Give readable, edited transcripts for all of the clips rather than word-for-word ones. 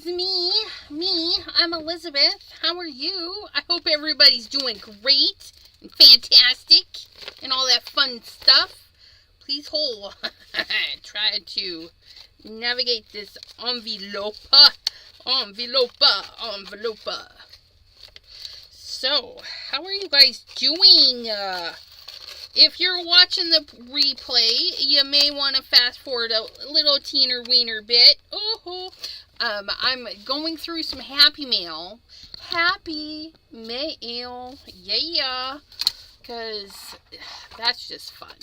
is me. I'm Elizabeth. How are you? I hope everybody's doing great and fantastic and all that fun stuff. Please hold. Try to navigate this envelope. So, how are you guys doing? If you're watching the replay, you may want to fast forward a little teener wiener bit. I'm going through some Happy Mail. Happy Mail. Yeah. Because that's just fun.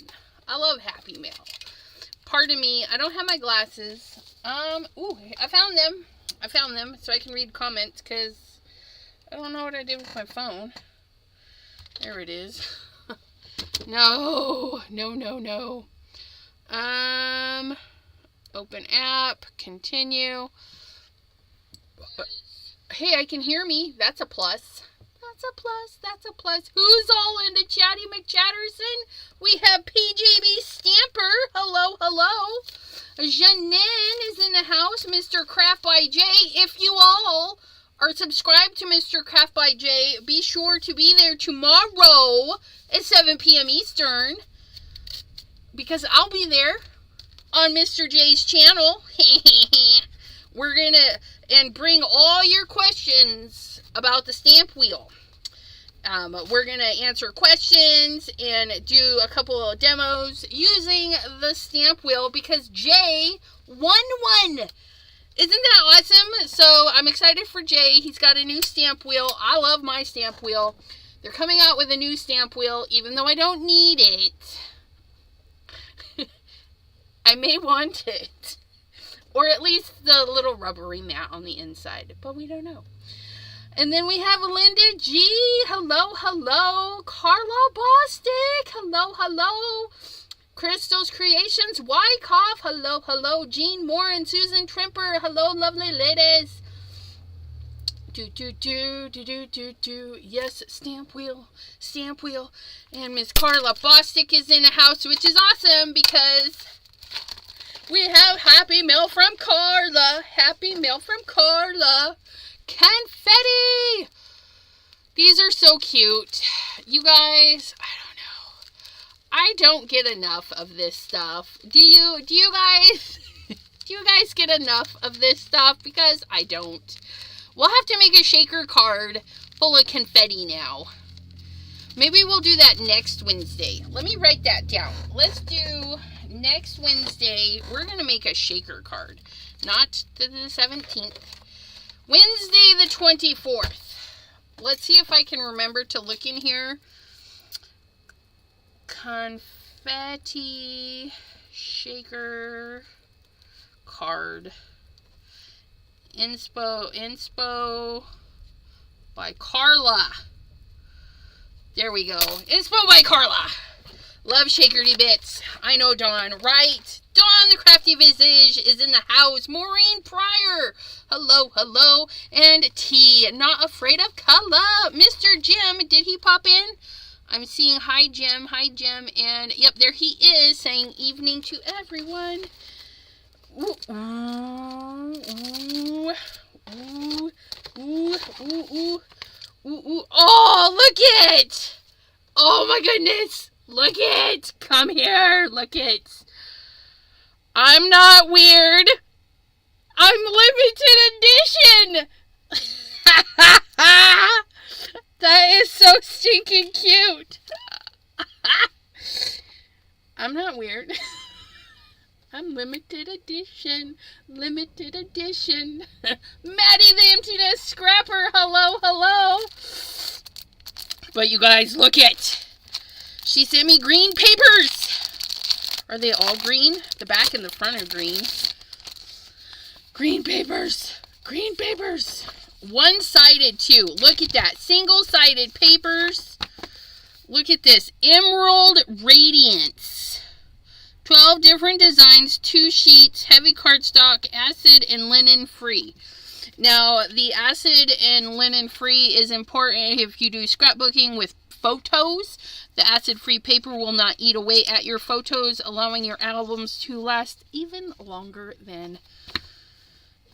I love Happy Mail. Pardon me, I don't have my glasses. I found them. So I can read comments because I don't know what I did with my phone. There it is. No. Open app, continue. Hey, I can hear me. That's a plus. Who's all into Chatty McChatterson? We have PJB Stamper. Hello. Janine is in the house. Mr. Craft by J. If you all are subscribed to Mr. Craft by J, be sure to be there tomorrow at 7 p.m. Eastern, because I'll be there on Mr. J's channel. We're gonna bring all your questions about the stamp wheel. We're gonna answer questions and do a couple of demos using the stamp wheel because Jay won one. Isn't that awesome? So I'm excited for Jay. He's got a new stamp wheel. I love my stamp wheel. They're coming out with a new stamp wheel, even though I don't need it. I may want it. Or at least the little rubbery mat on the inside. But we don't know. And then we have Linda G. Hello. Carla Bostic. Hello. Crystal's Creations. Wyckoff. Hello. Jean Moore and Susan Trimper. Hello, lovely ladies. Yes, stamp wheel. And Miss Carla Bostic is in the house, which is awesome because we have Happy Mail from Carla. Confetti. These are so cute. You guys, I don't get enough of this stuff. Do you guys? Do you guys get enough of this stuff? Because I don't. We'll have to make a shaker card full of confetti now. Maybe we'll do that next Wednesday. Let me write that down. Let's do next Wednesday. We're going to make a shaker card. Not the 17th. Wednesday the 24th. Let's see if I can remember to look in here. Confetti shaker card. Inspo by Carla. There we go. Inspo by Carla. Love shakerty bits. I know Dawn, right? Dawn the Crafty Visage is in the house. Maureen Pryor. Hello. And T, not afraid of color. Mr. Jim, did he pop in? I'm seeing hi Jim. And yep, there he is saying evening to everyone. Ooh. Oh, look it! Oh my goodness! Look it! Come here, look it! I'm not weird. I'm limited edition. That is so stinking cute. I'm not weird. I'm limited edition. Maddie the Emptiness Scrapper. Hello. But you guys, look it. She sent me green papers. Are they all green? The back and the front are green. Green papers. One-sided too. Look at that. Single-sided papers. Look at this. Emerald Radiance. 12 different designs, 2 sheets, heavy cardstock, acid and linen free. Now, the acid and linen free is important if you do scrapbooking with photos. The acid-free paper will not eat away at your photos, allowing your albums to last even longer than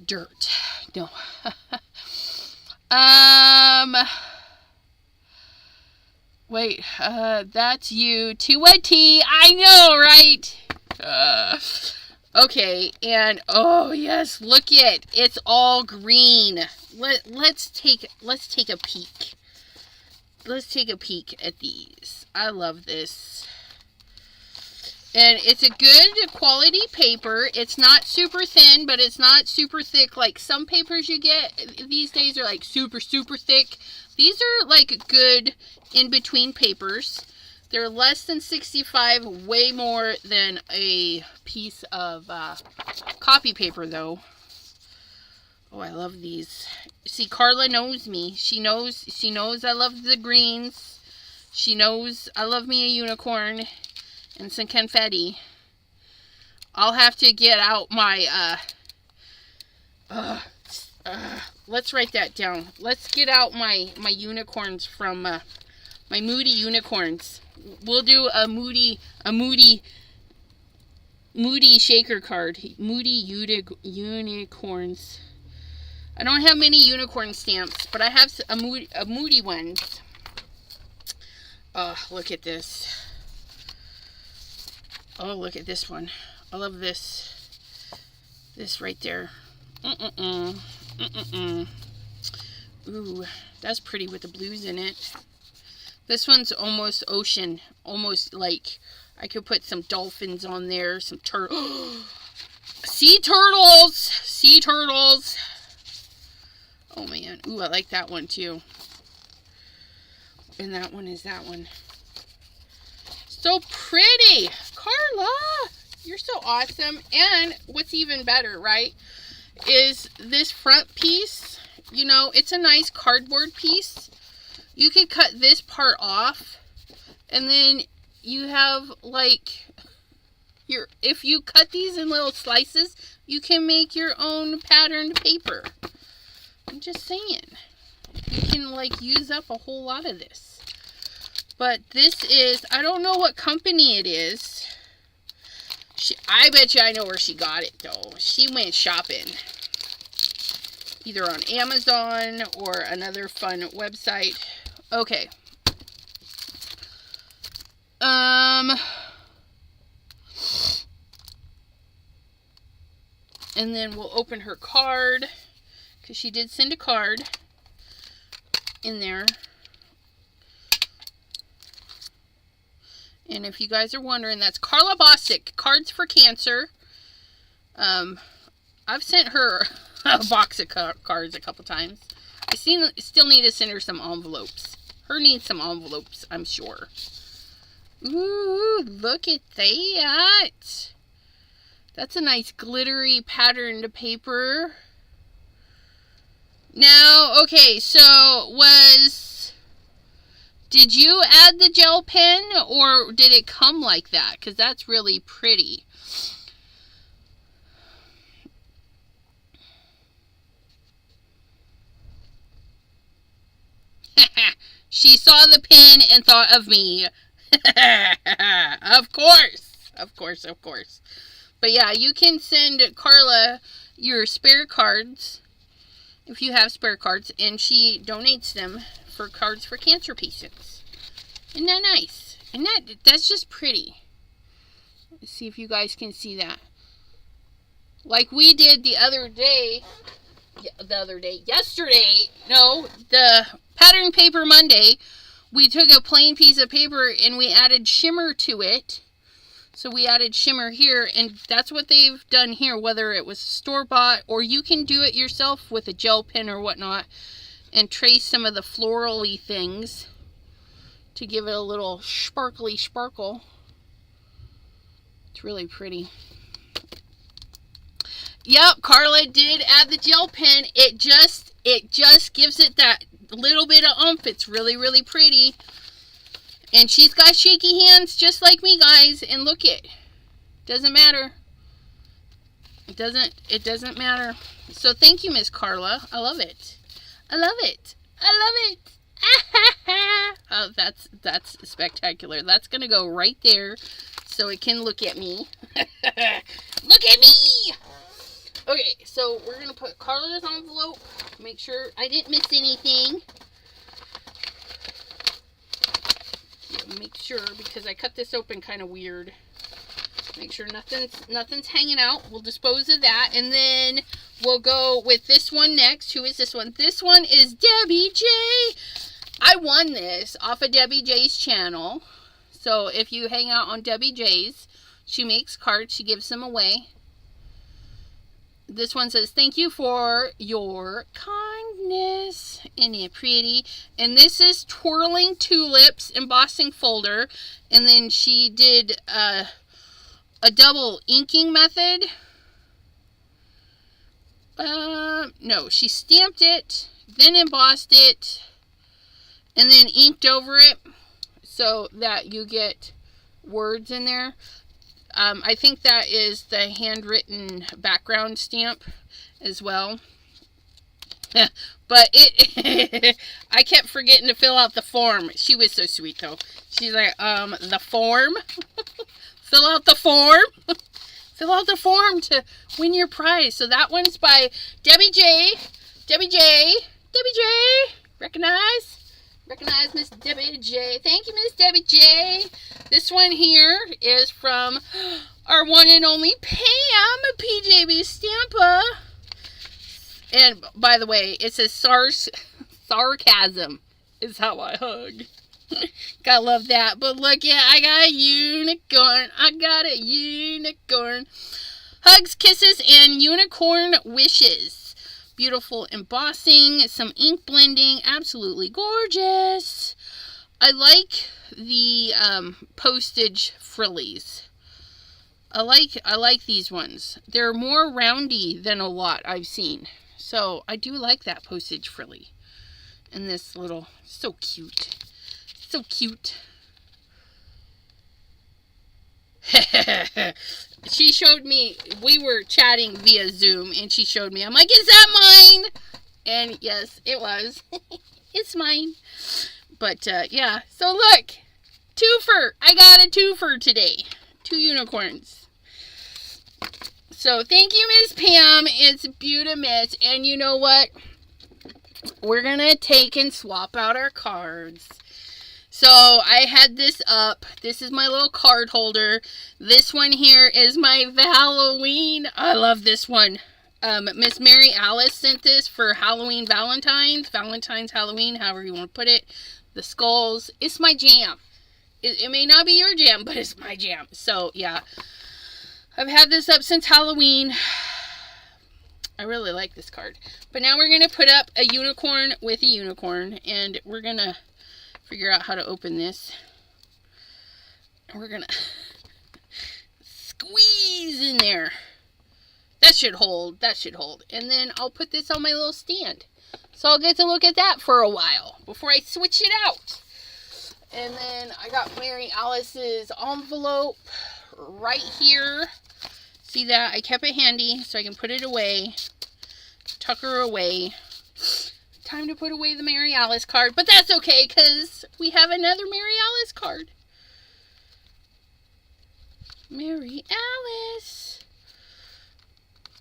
dirt. No. Wait, that's you to a T. I know, right? Okay, and oh yes, look it. It's all green. Let's take a peek. Let's take a peek at these. I love this. And it's a good quality paper. It's not super thin, but it's not super thick. Like some papers you get these days are like super, super thick. These are like good in-between papers. They're less than 65, way more than a piece of copy paper though. Oh, I love these. See, Carla knows me. She knows I love the greens. She knows I love me a unicorn and some confetti. I'll have to get out my, let's write that down. Let's get out my unicorns from, my Moody unicorns. We'll do a Moody shaker card. Moody unicorns. I don't have many unicorn stamps, but I have a Moody ones. Oh, look at this. Oh, look at this one. I love this. This right there. Ooh, that's pretty with the blues in it. This one's almost ocean. Almost like I could put some dolphins on there. Some sea turtles. Sea turtles. Oh, man. Ooh, I like that one, too. And that one is that one. So pretty. Carla, you're so awesome. And what's even better, right, is this front piece. You know, it's a nice cardboard piece. You could cut this part off. And then you have, like, if you cut these in little slices, you can make your own patterned paper. I'm just saying. You can, like, use up a whole lot of this. But this is, I don't know what company it is. I bet you I know where she got it, though. She went shopping. Either on Amazon or another fun website. Okay. And then we'll open her card. Because she did send a card in there. And if you guys are wondering, that's Carla Bosick, Cards for Cancer. I've sent her a box of cards a couple times. I still need to send her some envelopes. Her needs some envelopes, I'm sure. Ooh, look at that. That's a nice glittery patterned paper. Now, okay, so did you add the gel pen or did it come like that? Because that's really pretty. She saw the pen and thought of me. Of course. Of course, of course. But yeah, you can send Carla your spare cards, if you have spare cards, and she donates them for Cards for Cancer patients. Isn't that nice? And that's just pretty. Let's see if you guys can see that. Like we did yesterday, the Pattern Paper Monday, we took a plain piece of paper and we added shimmer to it. So we added shimmer here, and that's what they've done here, whether it was store-bought or you can do it yourself with a gel pen or whatnot and trace some of the floral-y things to give it a little sparkly sparkle. It's really pretty. Yep, Carla did add the gel pen. It just gives it that little bit of oomph. It's really, really pretty. And she's got shaky hands just like me, guys. And look it. Doesn't matter. It doesn't matter. So thank you, Miss Carla. I love it. I love it. I love it. Oh, that's spectacular. That's going to go right there so it can look at me. Look at me. Okay, so we're going to put Carla's envelope. Make sure I didn't miss anything. Yeah, make sure, because I cut this open kind of weird. Make sure nothing's hanging out. We'll dispose of that. And then we'll go with this one next. Who is this one? This one is Debbie J. I won this off of Debbie J's channel. So if you hang out on Debbie J's, she makes cards. She gives them away. This one says, thank you for your kindness. Isn't it pretty? And this is Twirling Tulips embossing folder. And then she did a double inking method. No, she stamped it, then embossed it, and then inked over it so that you get words in there. I think that is the handwritten background stamp as well. But I kept forgetting to fill out the form. She was so sweet though. She's like, the form? Fill out the form. Fill out the form to win your prize. So that one's by Debbie J. Debbie J. Debbie J. Recognize? Recognize Miss Debbie J. Thank you, Miss Debbie J. This one here is from our one and only Pam, PJB Stampa. And by the way, it says sarcasm is how I hug. Gotta love that. But look, yeah, I got a unicorn. I got a unicorn. Hugs, kisses, and unicorn wishes. Beautiful embossing, some ink blending, absolutely gorgeous. I like the postage frillies. I like these ones. They're more roundy than a lot I've seen. So I do like that postage frilly. And this little, so cute. So cute. She showed me, we were chatting via Zoom, and she showed me. I'm like, is that mine? And yes, it was. It's mine. But, yeah. So look. Twofer. I got a twofer today. 2 unicorns. So, thank you, Miss Pam. It's beautiful. And you know what? We're going to take and swap out our cards. So, I had this up. This is my little card holder. This one here is my Halloween. I love this one. Miss Mary Alice sent this for Halloween Valentine's, Halloween, however you want to put it. The skulls. It's my jam. It may not be your jam, but it's my jam. So, yeah. I've had this up since Halloween. I really like this card. But now we're going to put up a unicorn with a unicorn. And we're going to figure out how to open this. And we're going to squeeze in there. That should hold. That should hold. And then I'll put this on my little stand. So I'll get to look at that for a while before I switch it out. And then I got Mary Alice's envelope right here. See that? I kept it handy so I can put it away. Tuck her away. Time to put away the Mary Alice card. But that's okay because we have another Mary Alice card. Mary Alice.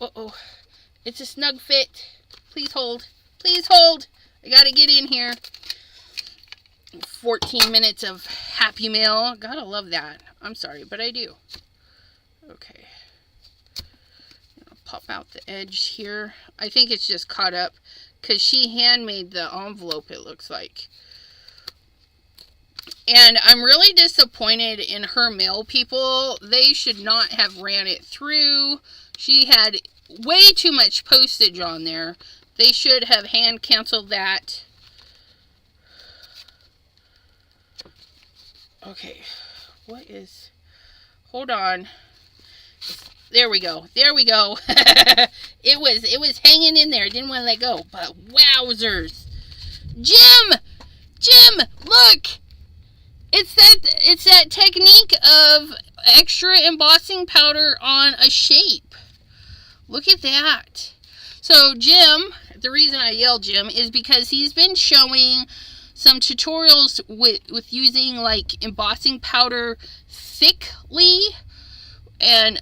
Uh-oh. It's a snug fit. Please hold. Please hold. I gotta get in here. 14 minutes of happy mail. Gotta love that. I'm sorry, but I do. Okay. I'll pop out the edge here. I think it's just caught up because she handmade the envelope, it looks like. And I'm really disappointed in her mail people. They should not have ran it through. She had way too much postage on there. They should have hand canceled that. Okay. What is... Hold on. There we go. There we go. It was hanging in there. I didn't want to let go. But wowzers. Jim! Jim, look! It's that technique of extra embossing powder on a shape. Look at that. So Jim, the reason I yell Jim is because he's been showing some tutorials with using like embossing powder thickly And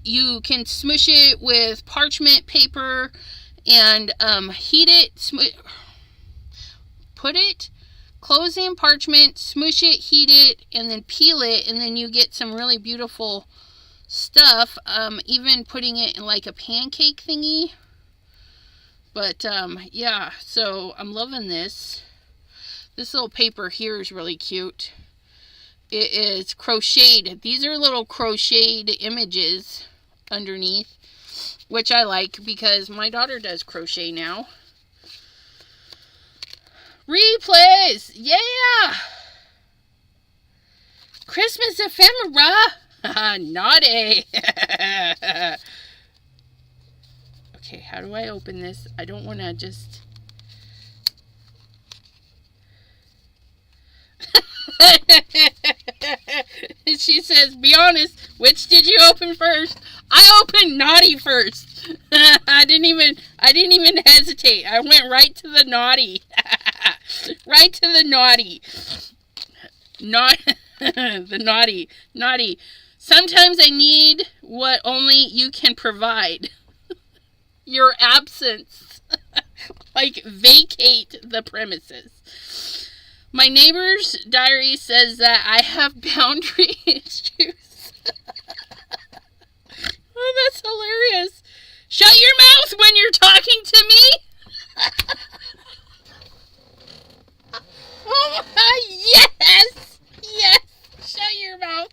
you can smush it with parchment paper and heat it, put it, close in parchment, smush it, heat it, and then peel it, and then you get some really beautiful stuff. Even putting it in like a pancake thingy. But yeah, so I'm loving this. This little paper here is really cute. It is crocheted. These are little crocheted images underneath, which I like because my daughter does crochet now. Replays! Yeah! Christmas ephemera! Naughty! Okay, how do I open this? I don't want to just... She says, be honest, which did you open first? I opened naughty first. I didn't even hesitate. I went right to the naughty. Right to the naughty. Not the naughty. Sometimes I need what only you can provide. Your absence. Like, vacate the premises. My neighbor's diary says that I have boundary issues. Oh, that's hilarious. Shut your mouth when you're talking to me. Oh my, yes. Yes. Shut your mouth.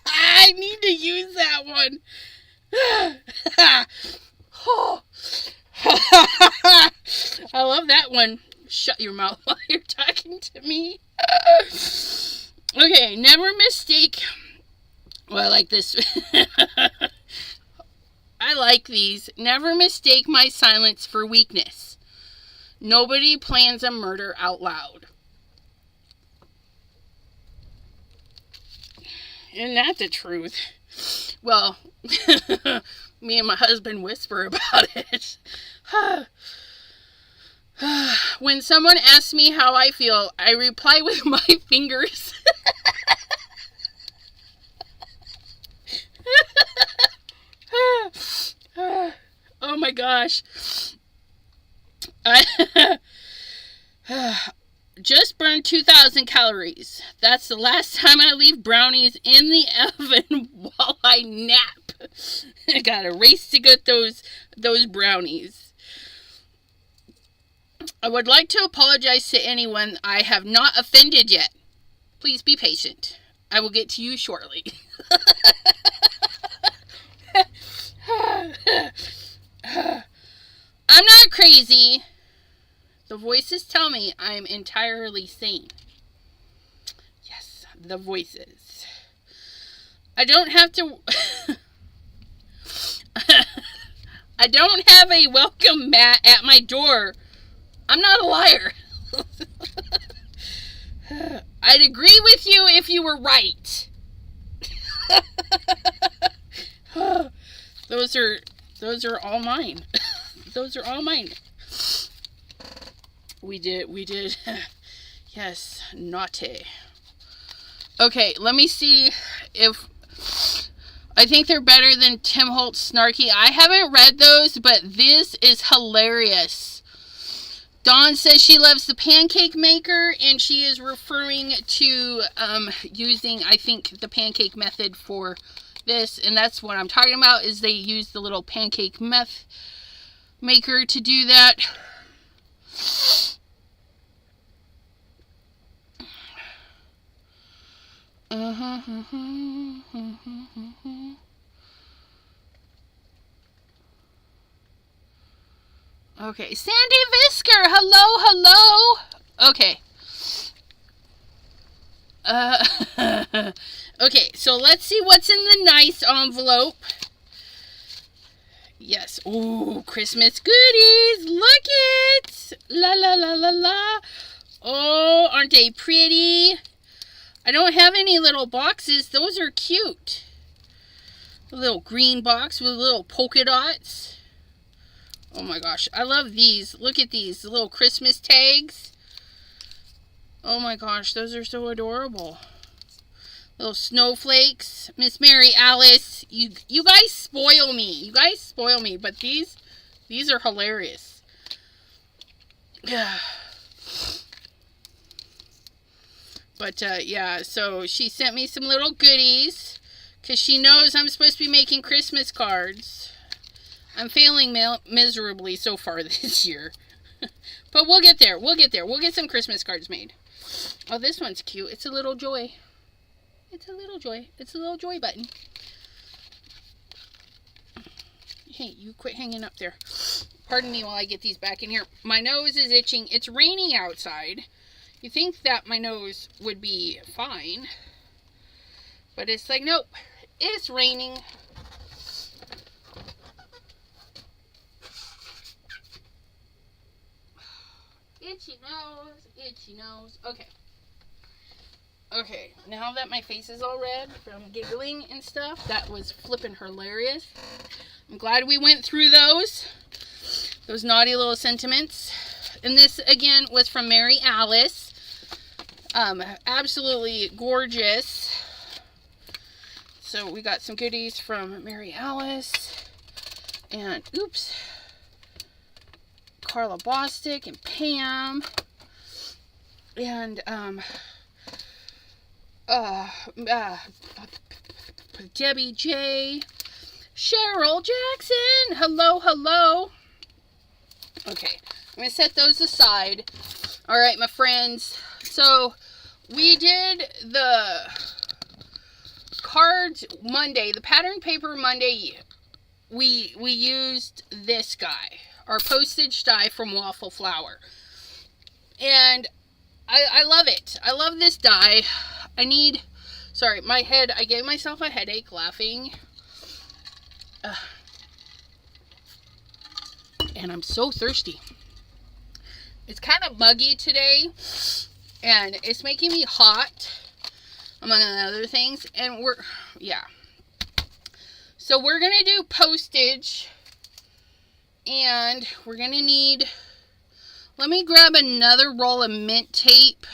I need to use that one. I love that one. Shut your mouth while you're talking to me. Okay, never mistake. Well, I like this. I like these. Never mistake my silence for weakness. Nobody plans a murder out loud. Isn't that the truth? Well, me and my husband whisper about it. When someone asks me how I feel, I reply with my fingers. Oh my gosh. I just burned 2,000 calories. That's the last time I leave brownies in the oven while I nap. I gotta race to get those brownies. I would like to apologize to anyone I have not offended yet. Please be patient. I will get to you shortly. I'm not crazy. The voices tell me I'm entirely sane. Yes, the voices. I don't have to... I don't have a welcome mat at my door. I'm not a liar. I'd agree with you if you were right. Those are all mine. Those are all mine. We did. Yes, naughty. Okay, let me see if... I think they're better than Tim Holt's Snarky. I haven't read those, but this is hilarious. Dawn says she loves the pancake maker, and she is referring to using, I think, the pancake method for this, and that's what I'm talking about, is they use the little pancake maker to do that. Okay, Sandy Visker, hello. Okay. Okay, so let's see what's in the nice envelope. Yes. Ooh, Christmas goodies. Look it. La la la la la. Oh, aren't they pretty? I don't have any little boxes. Those are cute. A little green box with little polka dots. Oh my gosh, I love these. Look at these little Christmas tags. Oh my gosh, those are so adorable. Little snowflakes. Miss Mary Alice, you guys spoil me. You guys spoil me, but these are hilarious. But yeah, so she sent me some little goodies because she knows I'm supposed to be making Christmas cards. I'm failing miserably so far this year. But we'll get there. We'll get there. We'll get some Christmas cards made. Oh, this one's cute. It's a little joy. It's a little joy. It's a little joy button. Hey, you quit hanging up there. Pardon me while I get these back in here. My nose is itching. It's raining outside. You think that my nose would be fine. But it's like, nope. It's raining. Itchy nose. Itchy nose. Okay. Okay, now that my face is all red from giggling and stuff, that was flippin' hilarious. I'm glad we went through those naughty little sentiments. And this, again, was from Mary Alice. Absolutely gorgeous. So we got some goodies from Mary Alice. And, oops, Carla Bostic and Pam. And, Debbie J. Cheryl Jackson. Hello, hello. Okay, I'm going to set those aside. All right, my friends. So, we did the cards Monday, the pattern paper Monday. We used this guy, our postage die from Waffle Flower. And I love it. I love this die. Sorry, my head, I gave myself a headache laughing. And I'm so thirsty. It's kind of muggy today, and it's making me hot, among other things, and so we're going to do postage, and we're going to need, let me grab another roll of mint tape.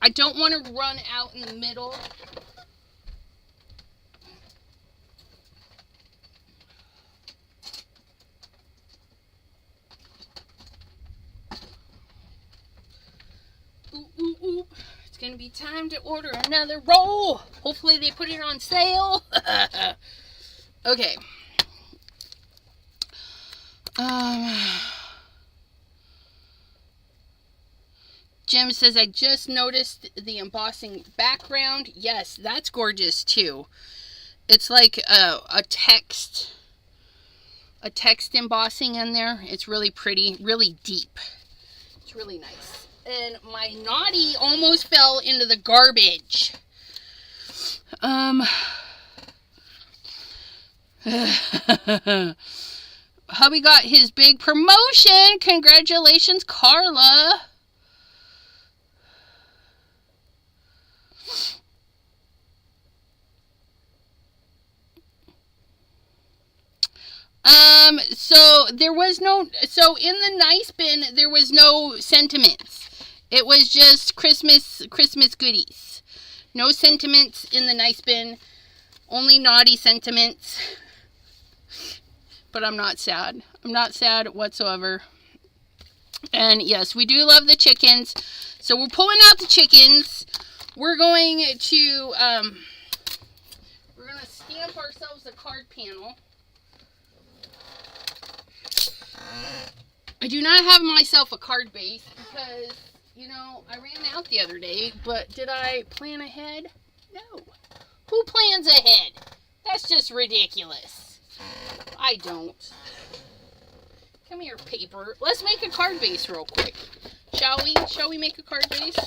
I don't want to run out in the middle. Ooh. It's going to be time to order another roll. Hopefully they put it on sale. Okay. Jim says, I just noticed the embossing background. Yes, that's gorgeous too. It's like a text embossing in there. It's really pretty, really deep. It's really nice. And my naughty almost fell into the garbage. Hubby got his big promotion. Congratulations, Carla. So in the nice bin, there was no sentiments. It was just Christmas goodies. No sentiments in the nice bin. Only naughty sentiments. But I'm not sad. I'm not sad whatsoever. And yes, we do love the chickens. So we're pulling out the chickens. We're going to stamp ourselves a card panel. I do not have myself a card base because, I ran out the other day, but did I plan ahead? No. Who plans ahead? That's just ridiculous. I don't. Come here, paper. Let's make a card base real quick. Shall we? Shall we make a card base?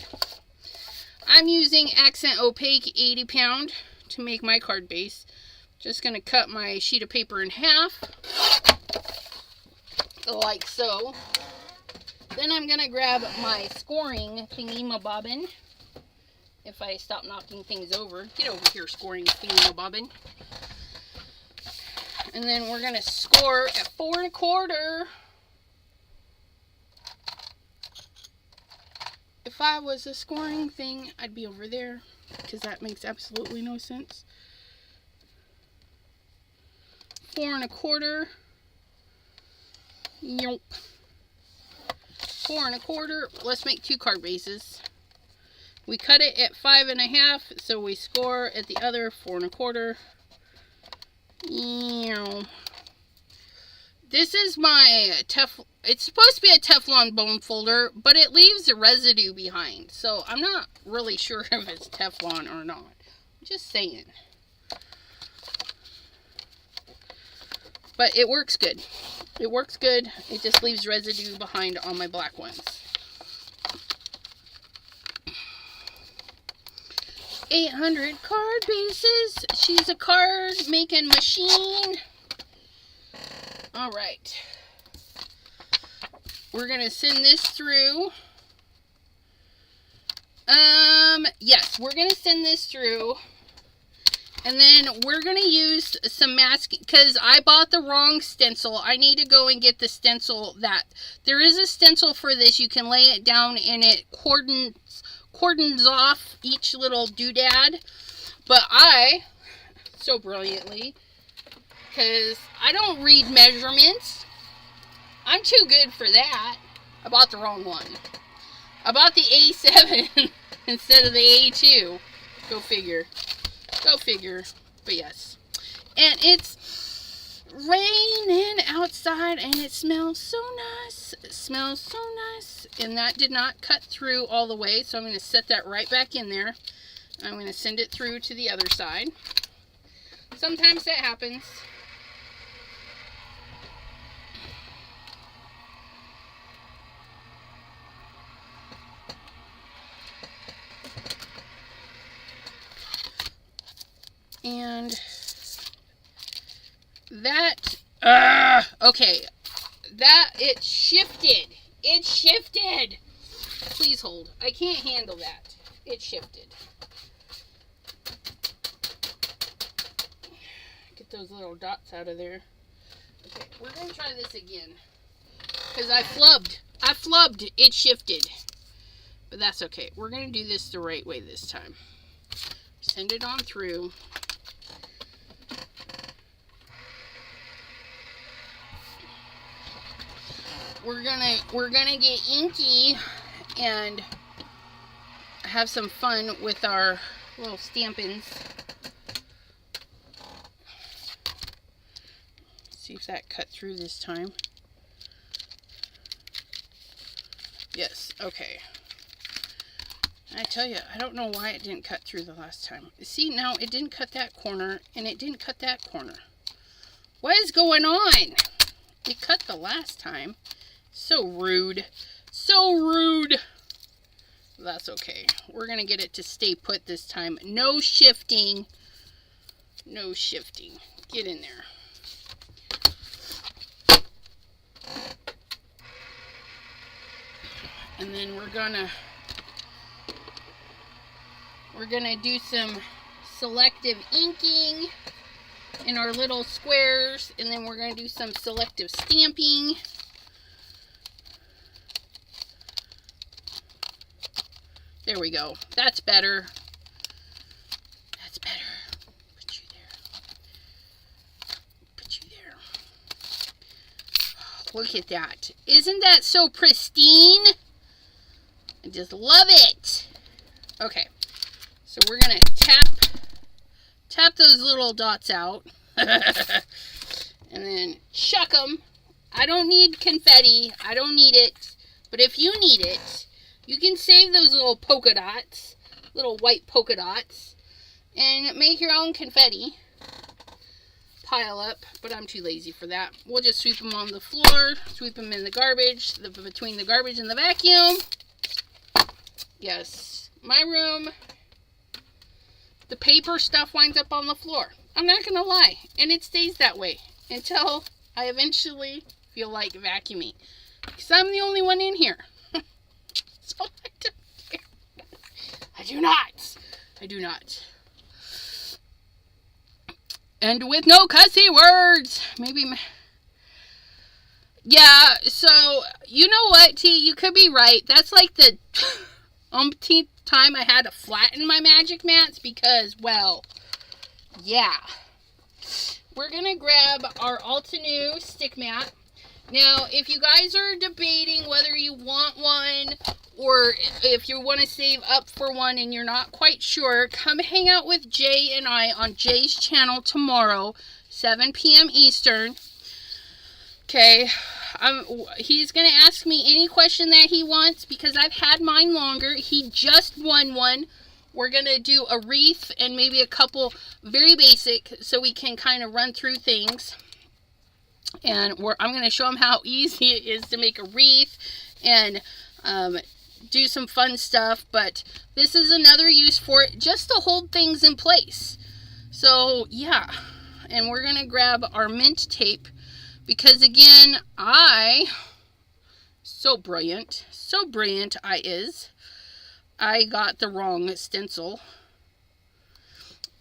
I'm using Accent Opaque 80 pound to make my card base. Just going to cut my sheet of paper in half. Like so. Then I'm going to grab my scoring thingy-ma-bobbin. If I stop knocking things over. Get over here, scoring thingy-ma-bobbin. And then we're going to score at 4 1/4. 5 was a scoring thing, I'd be over there, because that makes absolutely no sense. 4 1/4. Nope. 4 1/4. Let's make 2 card bases. We cut it at 5 1/2, so we score at the other 4 1/4. This is my it's supposed to be a Teflon bone folder, but it leaves a residue behind. So I'm not really sure if it's Teflon or not. Just saying. But it works good. It works good. It just leaves residue behind on my black ones. 800 card bases. She's a card making machine. All right. We're going to send this through. Yes, we're going to send this through. And then we're going to use some masking, because I bought the wrong stencil. I need to go and get the stencil that, there is a stencil for this. You can lay it down and it cordons off each little doodad. But I, so brilliantly, because I don't read measurements. I'm too good for that. I bought the wrong one. I bought the A7 instead of the A2. Go figure. Go figure. But yes. And it's raining outside and it smells so nice. It smells so nice. And that did not cut through all the way. So I'm going to set that right back in there. I'm going to send it through to the other side. Sometimes that happens. And that, okay, that, it shifted. It shifted. Please hold. I can't handle that. It shifted. Get those little dots out of there. Okay, we're going to try this again. Because I flubbed. I flubbed. It shifted. But that's okay. We're going to do this the right way this time. Send it on through. We're gonna get inky and have some fun with our little stampins. See if that cut through this time. Yes, okay. I tell you, I don't know why it didn't cut through the last time. See, now it didn't cut that corner, and it didn't cut that corner. What is going on? It cut the last time. So rude. So rude. That's okay. We're going to get it to stay put this time. No shifting. No shifting. Get in there. And then we're gonna do some selective inking in our little squares, and then we're gonna do some selective stamping. There we go. That's better. That's better. Put you there. Put you there. Look at that. Isn't that so pristine? I just love it. Okay. So we're going to tap those little dots out. And then chuck them. I don't need confetti. I don't need it. But if you need it, you can save those little polka dots, little white polka dots, and make your own confetti pile up, but I'm too lazy for that. We'll just sweep them on the floor, sweep them in the garbage, between the garbage and the vacuum. Yes, my room, the paper stuff winds up on the floor. I'm not going to lie, and it stays that way until I eventually feel like vacuuming, because I'm the only one in here. So I don't care. I do not. I do not. And with no cussy words. Maybe. Yeah, so, you know what, T? You could be right. That's like the umpteenth time I had to flatten my magic mats because, well, yeah. We're going to grab our Altenew stick mat. Now, if you guys are debating whether you want one or if you want to save up for one and you're not quite sure, come hang out with Jay and I on Jay's channel tomorrow, 7 p.m. Eastern. Okay, he's going to ask me any question that he wants because I've had mine longer. He just won one. We're going to do a wreath and maybe a couple very basic so we can kind of run through things. And I'm going to show him how easy it is to make a wreath and do some fun stuff. But this is another use for it, just to hold things in place. So, yeah. And we're going to grab our mint tape. Because, again, so brilliant I got the wrong stencil.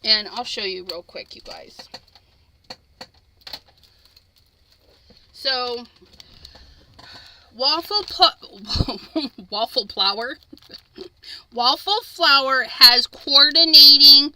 And I'll show you real quick, you guys. So, Waffle Flower has coordinating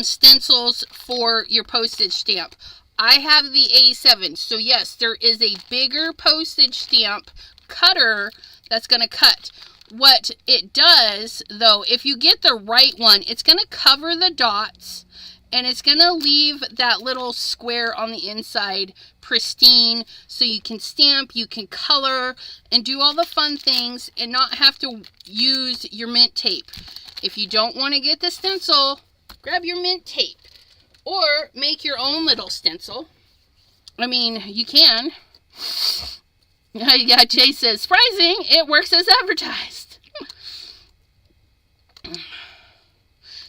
stencils for your postage stamp. I have the A7, so yes, there is a bigger postage stamp cutter that's going to cut. What it does, though, if you get the right one, it's going to cover the dots, and it's going to leave that little square on the inside pristine, so you can stamp, you can color, and do all the fun things, and not have to use your mint tape. If you don't want to get the stencil, grab your mint tape. Or make your own little stencil. I mean, you can. Yeah, Jay says, surprising, it works as advertised.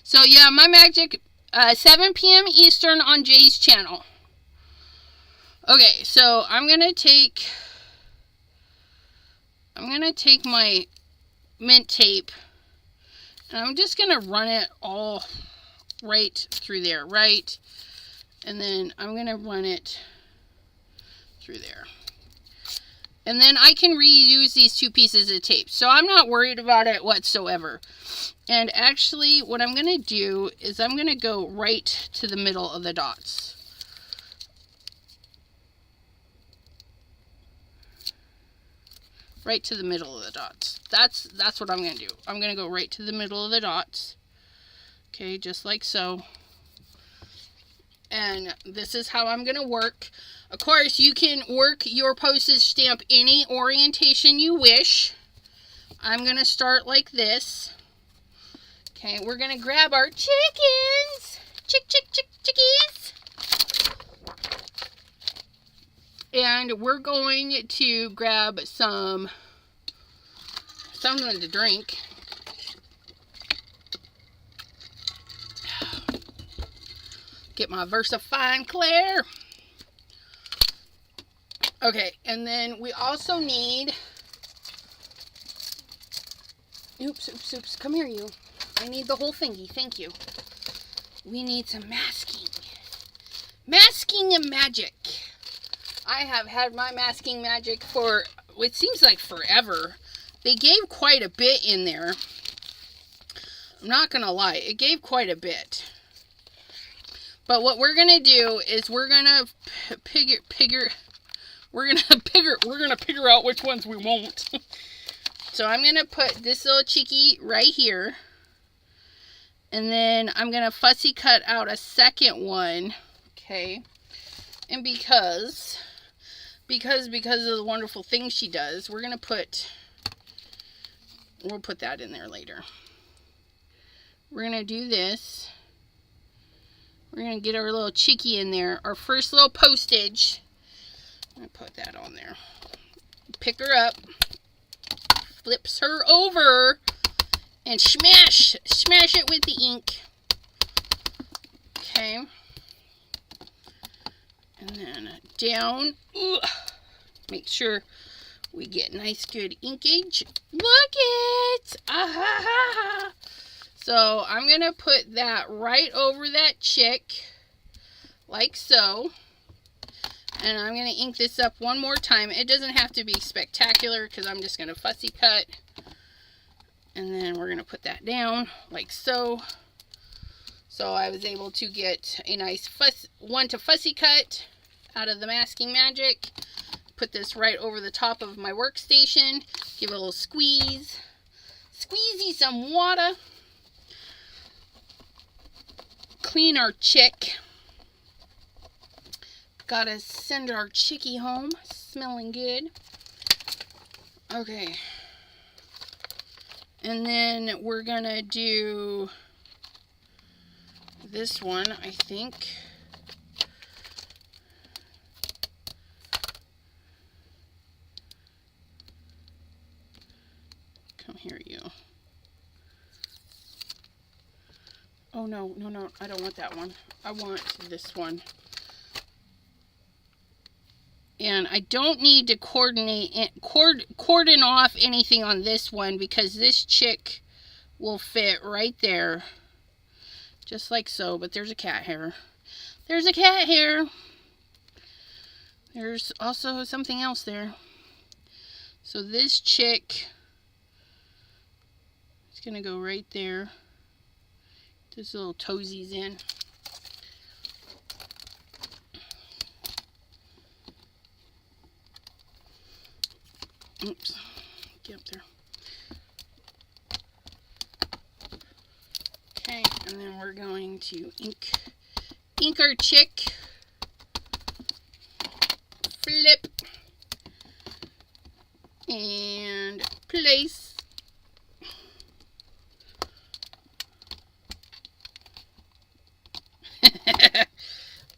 So, yeah, my magic, 7 p.m. Eastern on Jay's channel. Okay, so I'm going to take my mint tape, and I'm just going to run it all right through there, right? And then I'm going to run it through there. And then I can reuse these two pieces of tape. So I'm not worried about it whatsoever. And actually, what I'm going to do is I'm going to go right to the middle of the dots. Right to the middle of the dots. That's what I'm going to do. I'm going to go right to the middle of the dots. Okay, just like so. And this is how I'm going to work. Of course, you can work your postage stamp any orientation you wish. I'm going to start like this. Okay, we're going to grab our chickens. Chickies. And we're going to grab something to drink. Get my VersaFine Claire. Okay, and then we also need... Oops. Come here, you. I need the whole thingy. Thank you. We need some masking. Masking and magic. I have had my masking magic for, it seems like forever. They gave quite a bit in there. I'm not going to lie. It gave quite a bit. But what we're going to do is we're going to figure out which ones we won't. So I'm going to put this little chickie right here. And then I'm going to fussy cut out a second one. Okay. And because of the wonderful things she does, we'll put that in there later. We're going to do this. We're going to get our little chickie in there. Our first little postage. I'm going to put that on there. Pick her up. Flips her over. And smash it with the ink. Okay. And then down. Ooh. Make sure we get nice good inkage. Look it! Ah-ha-ha-ha. So I'm going to put that right over that chick, like so. And I'm going to ink this up one more time. It doesn't have to be spectacular because I'm just going to fussy cut. And then we're going to put that down like so. So I was able to get a nice one to fussy cut out of the Masking Magic. Put this right over the top of my workstation. Give it a little squeeze. Squeezy some water. Clean our chick. Gotta send our chickie home. Smelling good. Okay. And then we're gonna do this one, I think. Come here, you. Oh, no, no, no. I don't want that one. I want this one. And I don't need to cordon off anything on this one because this chick will fit right there. Just like so. But there's a cat hair. There's a cat hair. There's also something else there. So this chick is going to go right there. This little toesies in. Oops, get up there. Okay, and then we're going to ink our chick. Flip. And place.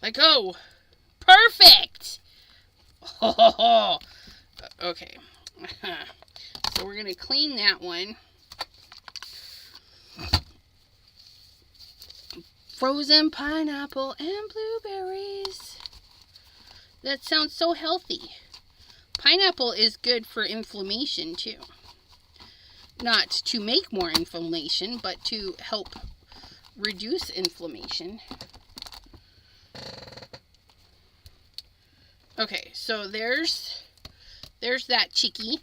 Let go. Perfect. Oh, okay. So we're going to clean that one. Frozen pineapple and blueberries. That sounds so healthy. Pineapple is good for inflammation too. Not to make more inflammation, but to help reduce inflammation. Okay, so there's that chickie.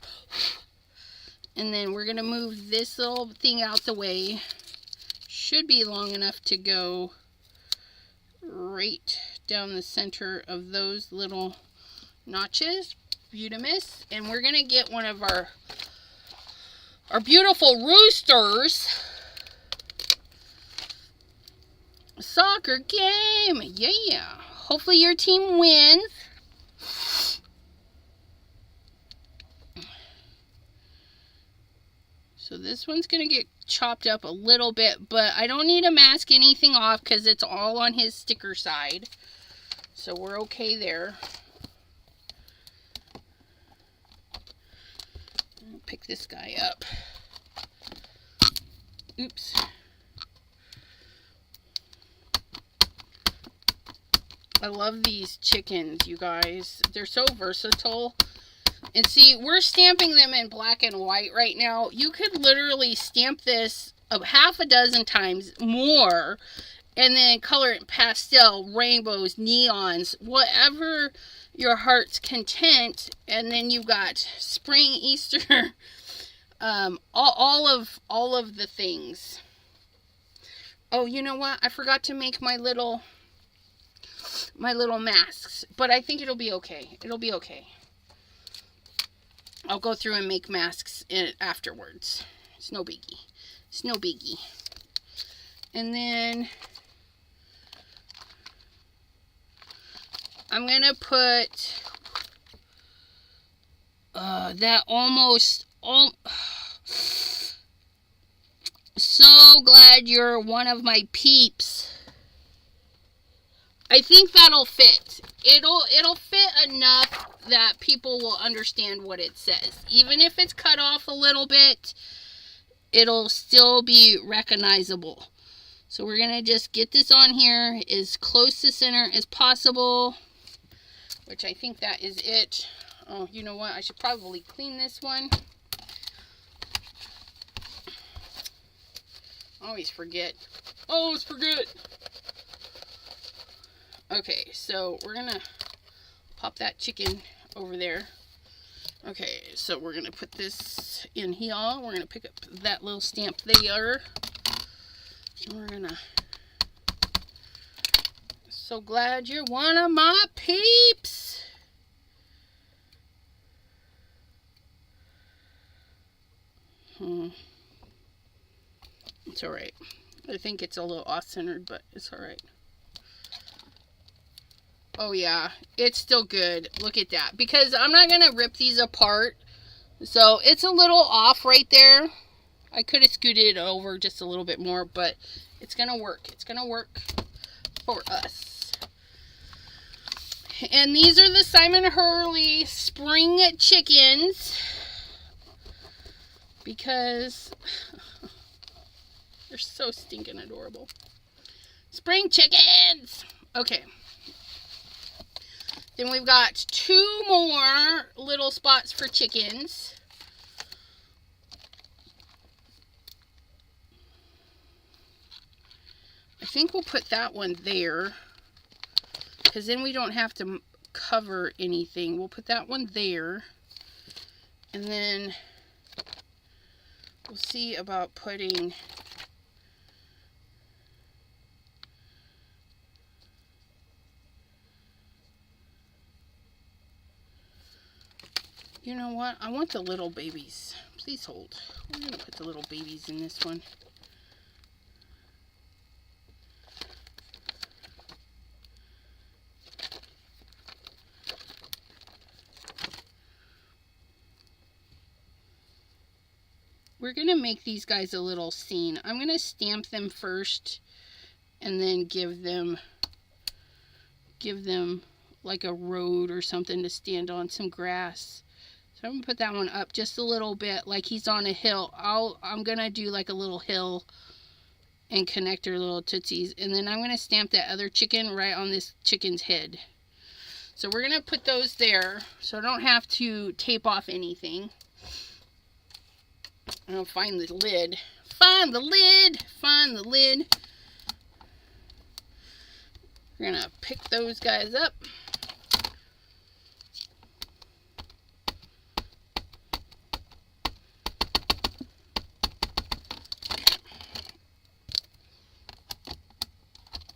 And then we're going to move this little thing out the way. Should be long enough to go right down the center of those little notches. Beautimous. And we're going to get one of our beautiful roosters. Soccer game. Yeah. Hopefully your team wins. So this one's going to get chopped up a little bit, but I don't need to mask anything off because it's all on his sticker side. So we're okay there. I'll pick this guy up. Oops. I love these chickens, you guys. They're so versatile. And see, we're stamping them in black and white right now. You could literally stamp this half a dozen times more and then color it in pastel, rainbows, neons, whatever your heart's content. And then you've got spring, Easter, all of the things. Oh, you know what? I forgot to make my little masks, but I think it'll be okay. It'll be okay. I'll go through and make masks afterwards. It's no biggie. It's no biggie. And then I'm going to put that almost... So glad you're one of my peeps. I think that'll fit. It'll fit enough that people will understand what it says. Even if it's cut off a little bit, it'll still be recognizable. So we're going to just get this on here as close to center as possible, which I think that is it. Oh, you know what? I should probably clean this one. Always forget. Always forget. Okay, so we're going to pop that chicken over there. Okay, so we're going to put this stamped in here. We're going to pick up that little stamp there. And we're going to... So glad you're one of my peeps. It's alright. I think it's a little off-centered, but it's alright. Oh yeah, it's still good. Look at that. Because I'm not going to rip these apart. So it's a little off right there. I could have scooted it over just a little bit more, but it's going to work. It's going to work for us. And these are the Simon Hurley spring chickens. Because they're so stinking adorable. Spring chickens! Okay. Then we've got 2 more little spots for chickens. I think we'll put that one there, because then we don't have to cover anything. We'll put that one there. And then we'll see about putting... You know what? I want the little babies. Please hold. We're going to put the little babies in this one. We're going to make these guys a little scene. I'm going to stamp them first and then give them like a road or something to stand on, some grass. So I'm going to put that one up just a little bit, like he's on a hill. I'm going to do like a little hill and connect their little tootsies. And then I'm going to stamp that other chicken right on this chicken's head. So we're going to put those there so I don't have to tape off anything. I'm going to find the lid. Find the lid! Find the lid! We're going to pick those guys up.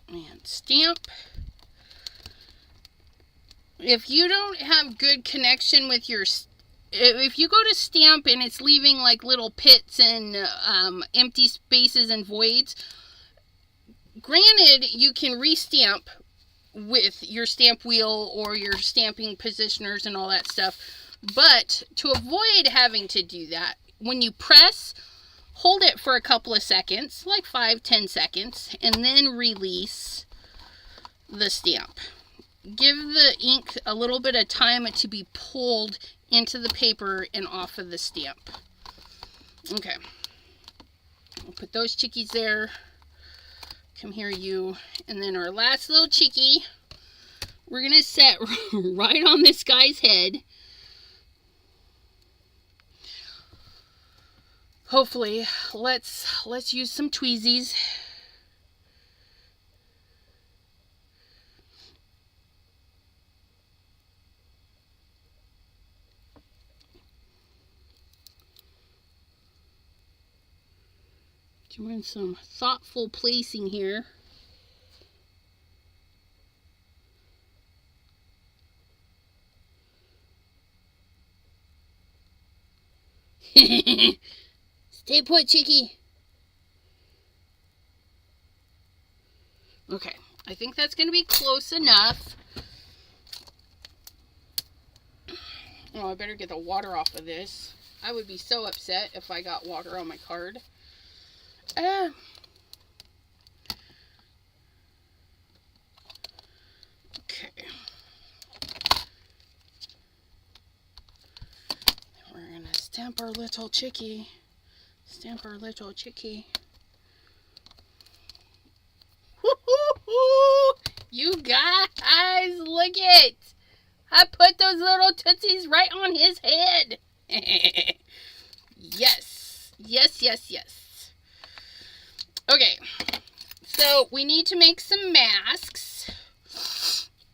And stamp. If you don't have good connection with your... If you go to stamp and it's leaving like little pits and empty spaces and voids, granted, you can restamp with your stamp wheel or your stamping positioners and all that stuff. But to avoid having to do that, when you press, hold it for a couple of seconds, like 5-10 seconds, and then release the stamp. Give the ink a little bit of time to be pulled into the paper and off of the stamp. Okay. We'll put those chickies there. Come here, you. And then our last little chickie, we're going to set right on this guy's head. Hopefully, let's use some tweezies. Doing some thoughtful placing here. Stay put, chickie. Okay, I think that's going to be close enough. Oh, I better get the water off of this. I would be so upset if I got water on my card. Okay. We're going to stamp our little chickie. Stamp our little chickie. Woo-hoo-hoo! You guys, look it! I put those little tootsies right on his head. Yes. Yes, yes, yes. Okay, so we need to make some masks,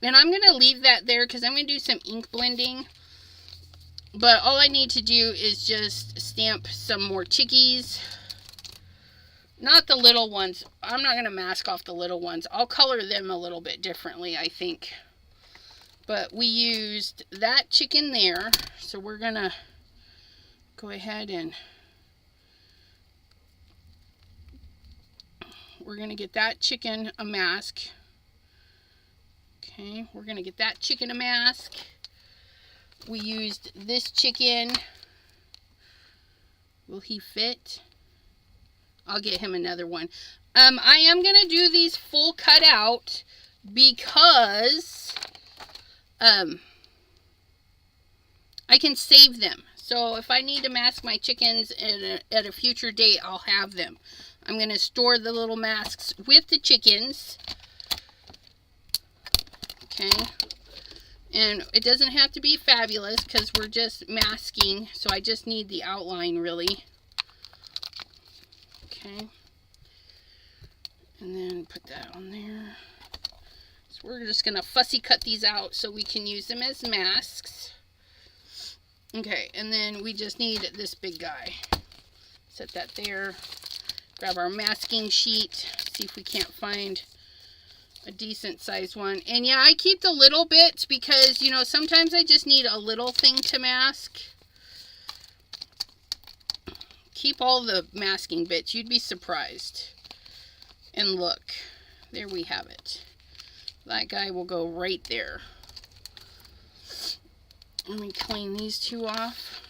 and I'm going to leave that there because I'm going to do some ink blending, but all I need to do is just stamp some more chickies. Not the little ones. I'm not going to mask off the little ones. I'll color them a little bit differently, I think. But we used that chicken there. So we're going to go ahead and we're going to get that chicken a mask. Okay, we're going to get that chicken a mask. We used this chicken. Will he fit? I'll get him another one. I am going to do these full cut out because I can save them. So if I need to mask my chickens at a future date, I'll have them. I'm going to store the little masks with the chickens. Okay. And it doesn't have to be fabulous because we're just masking. So I just need the outline really. Okay. And then put that on there. So we're just going to fussy cut these out so we can use them as masks. Okay. And then we just need this big guy. Set that there. Grab our masking sheet. See if we can't find a decent sized one. And yeah, I keep the little bits because, you know, sometimes I just need a little thing to mask. Keep all the masking bits. You'd be surprised. And look, there we have it. That guy will go right there. Let me clean these two off.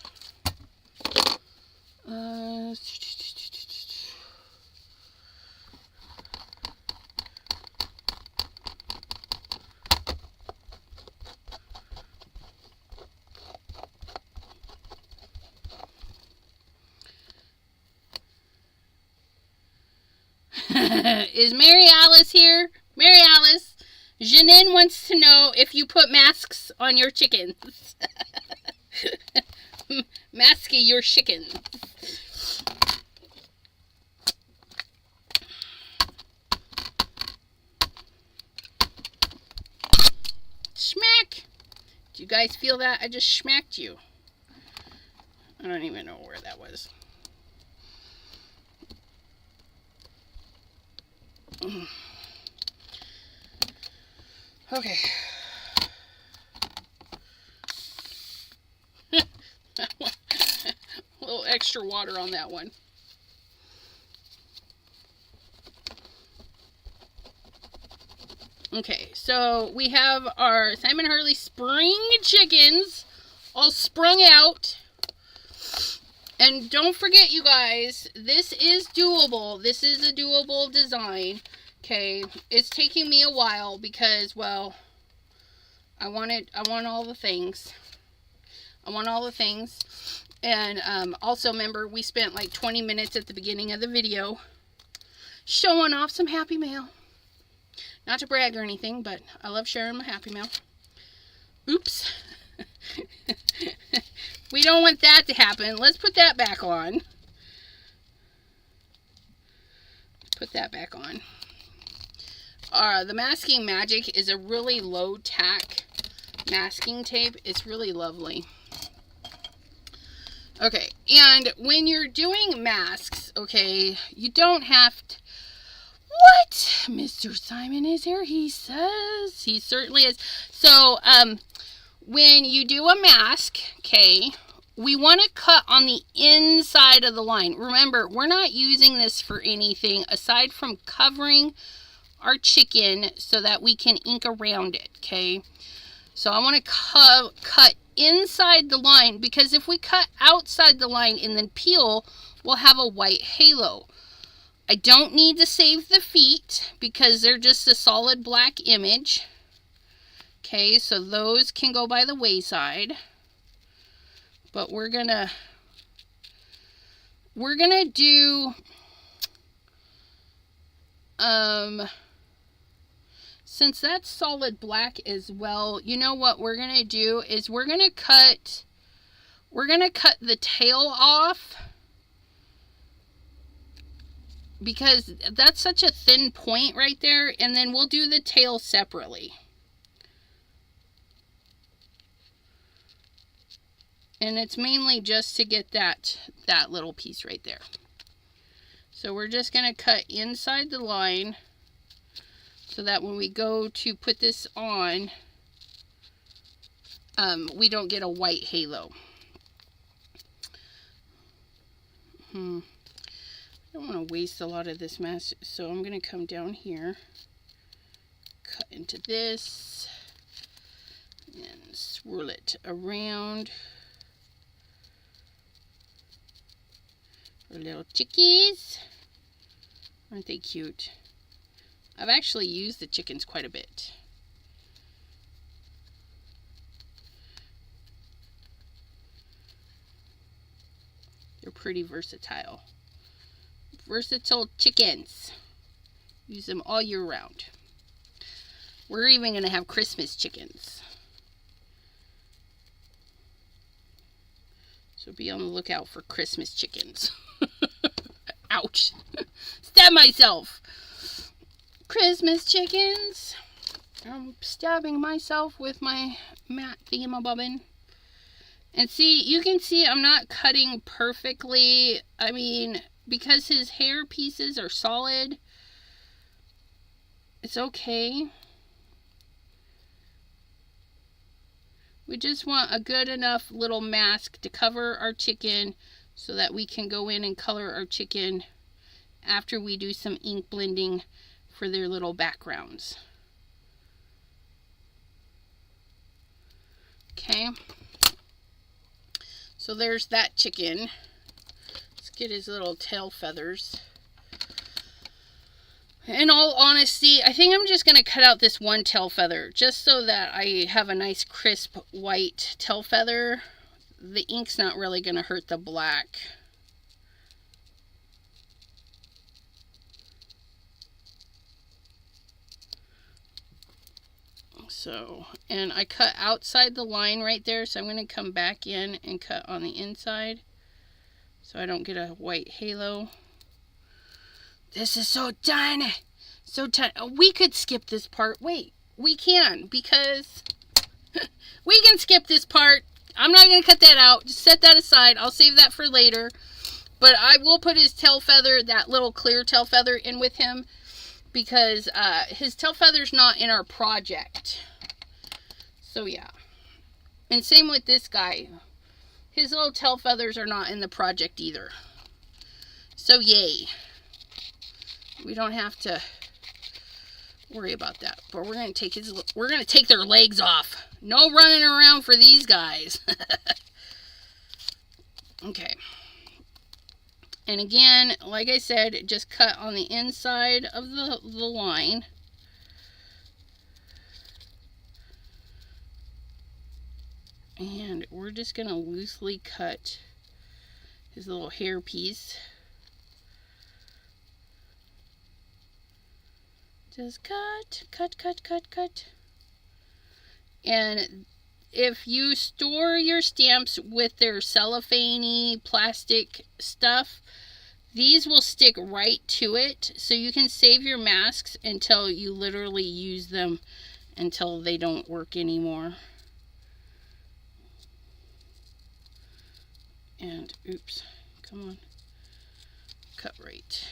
Is Mary Alice here? Mary Alice, Janine wants to know if you put masks on your chickens. Masky your chicken. Smack! Do you guys feel that? I just smacked you. I don't even know where that was. Okay. A little extra water on that one. Okay, so we have our Simon Hurley spring chickens all sprung out. And don't forget, you guys, this is doable. This is a doable design. Okay, it's taking me a while because, well, I want all the things. I want all the things. And also, remember, we spent like 20 minutes at the beginning of the video showing off some Happy Mail. Not to brag or anything, but I love sharing my Happy Mail. Oops. We don't want that to happen. Let's put that back on. Put that back on. The Masking Magic is a really low tack masking tape. It's really lovely. Okay, and when you're doing masks, okay, you don't have to... What? Mr. Simon is here, he says. He certainly is. So, when you do a mask, okay, we want to cut on the inside of the line. Remember, we're not using this for anything aside from covering our chicken so that we can ink around it, okay? So I want to cut inside the line because if we cut outside the line and then peel, we'll have a white halo. I don't need to save the feet because they're just a solid black image. Okay, so those can go by the wayside. But we're gonna do since that's solid black as well, you know what we're gonna do is we're gonna cut the tail off because that's such a thin point right there, and then we'll do the tail separately. And it's mainly just to get that little piece right there. So we're just going to cut inside the line so that when we go to put this on, we don't get a white halo. I don't want to waste a lot of this mask, so I'm going to come down here, cut into this, and swirl it around. Our little chickies. Aren't they cute? I've actually used the chickens quite a bit. They're pretty versatile. Versatile chickens. Use them all year round. We're even going to have Christmas chickens. So be on the lookout for Christmas chickens. Ouch. Stab myself. Christmas chickens. I'm stabbing myself with my mat thingamabobbin. And see, you can see I'm not cutting perfectly. I mean, because his hair pieces are solid, it's okay. We just want a good enough little mask to cover our chicken so that we can go in and color our chicken after we do some ink blending for their little backgrounds. Okay. So there's that chicken. Let's get his little tail feathers. In all honesty, I think I'm just going to cut out this one tail feather just so that I have a nice crisp white tail feather. The ink's not really going to hurt the black. So, and I cut outside the line right there, so I'm going to come back in and cut on the inside so I don't get a white halo. This is so tiny. So tiny. We could skip this part. Wait, we can, because we can skip this part. I'm not going to cut that out. Just set that aside. I'll save that for later. But I will put his tail feather, that little clear tail feather, in with him, because his tail feather's not in our project. So yeah. And same with this guy. His little tail feathers are not in the project either. So yay. We don't have to worry about that. But we're going to take their legs off. No running around for these guys. Okay. And again, like I said, just cut on the inside of the line. And we're just going to loosely cut his little hair piece. Just cut. And if you store your stamps with their cellophane-y plastic stuff, these will stick right to it, so you can save your masks until you literally use them until they don't work anymore. And oops, come on, cut right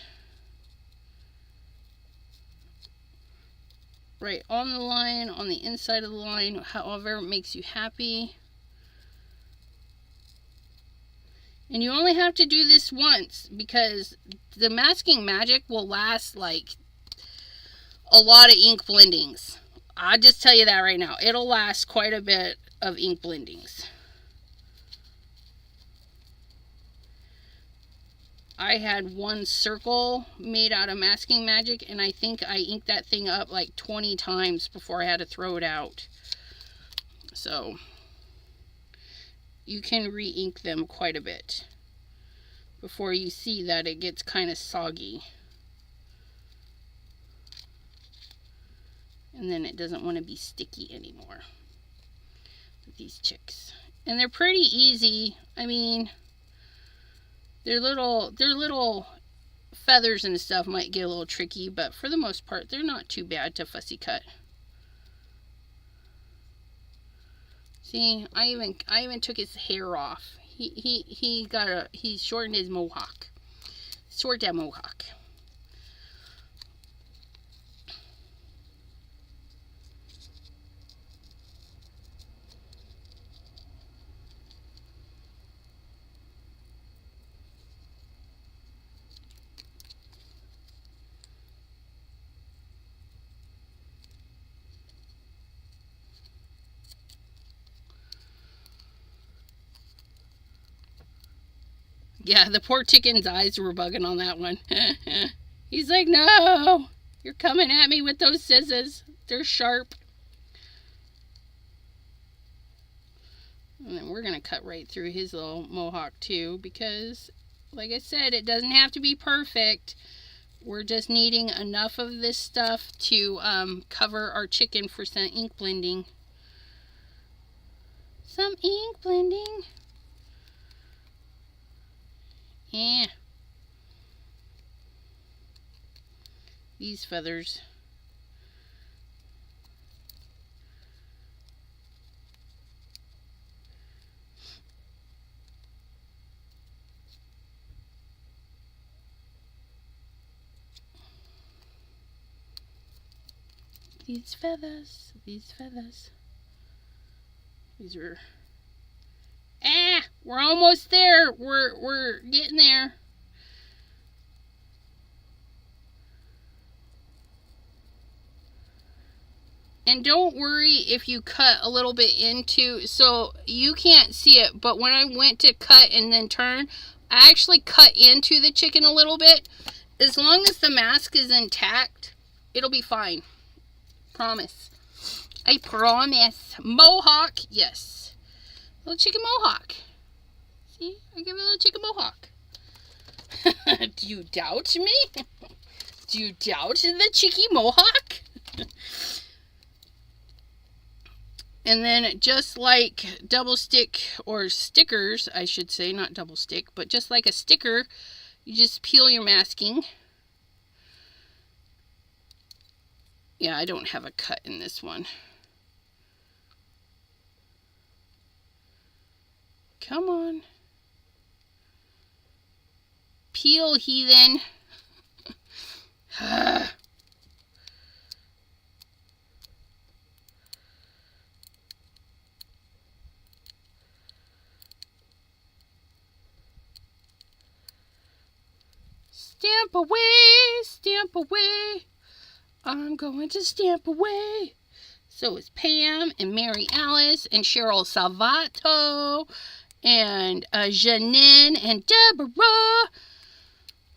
on the line, on the inside of the line, however it makes you happy. And you only have to do this once, because the masking magic will last like a lot of ink blendings. I'll just tell you that right now. It'll last quite a bit of ink blendings. I had one circle made out of masking magic, and I think I inked that thing up like 20 times before I had to throw it out. So you can re-ink them quite a bit before you see that it gets kind of soggy. And then it doesn't want to be sticky anymore with these chicks. And they're pretty easy. I mean, their little feathers and stuff might get a little tricky, but for the most part, they're not too bad to fussy cut. See, I even took his hair off. He shortened his mohawk. Short that mohawk. Yeah, the poor chicken's eyes were bugging on that one. He's like, no, you're coming at me with those scissors. They're sharp. And then we're going to cut right through his little mohawk too, because, like I said, it doesn't have to be perfect. We're just needing enough of this stuff to cover our chicken for some ink blending. Some ink blending. Yeah. These feathers. These feathers. These feathers. These are... Ah! We're almost there. We're getting there. And don't worry if you cut a little bit into, so you can't see it, but when I went to cut and then turn, I actually cut into the chicken a little bit. As long as the mask is intact, it'll be fine. Promise. I promise. Mohawk, yes. Little chicken mohawk. See, I give it a little chicken mohawk. Do you doubt me? Do you doubt the cheeky mohawk? And then just like double stick, or stickers, I should say, not double stick, but just like a sticker, you just peel your masking. Yeah, I don't have a cut in this one. Come on. Peel, heathen. Stamp away, stamp away. I'm going to stamp away. So it's Pam and Mary Alice and Cheryl Salvato and Janine and Deborah.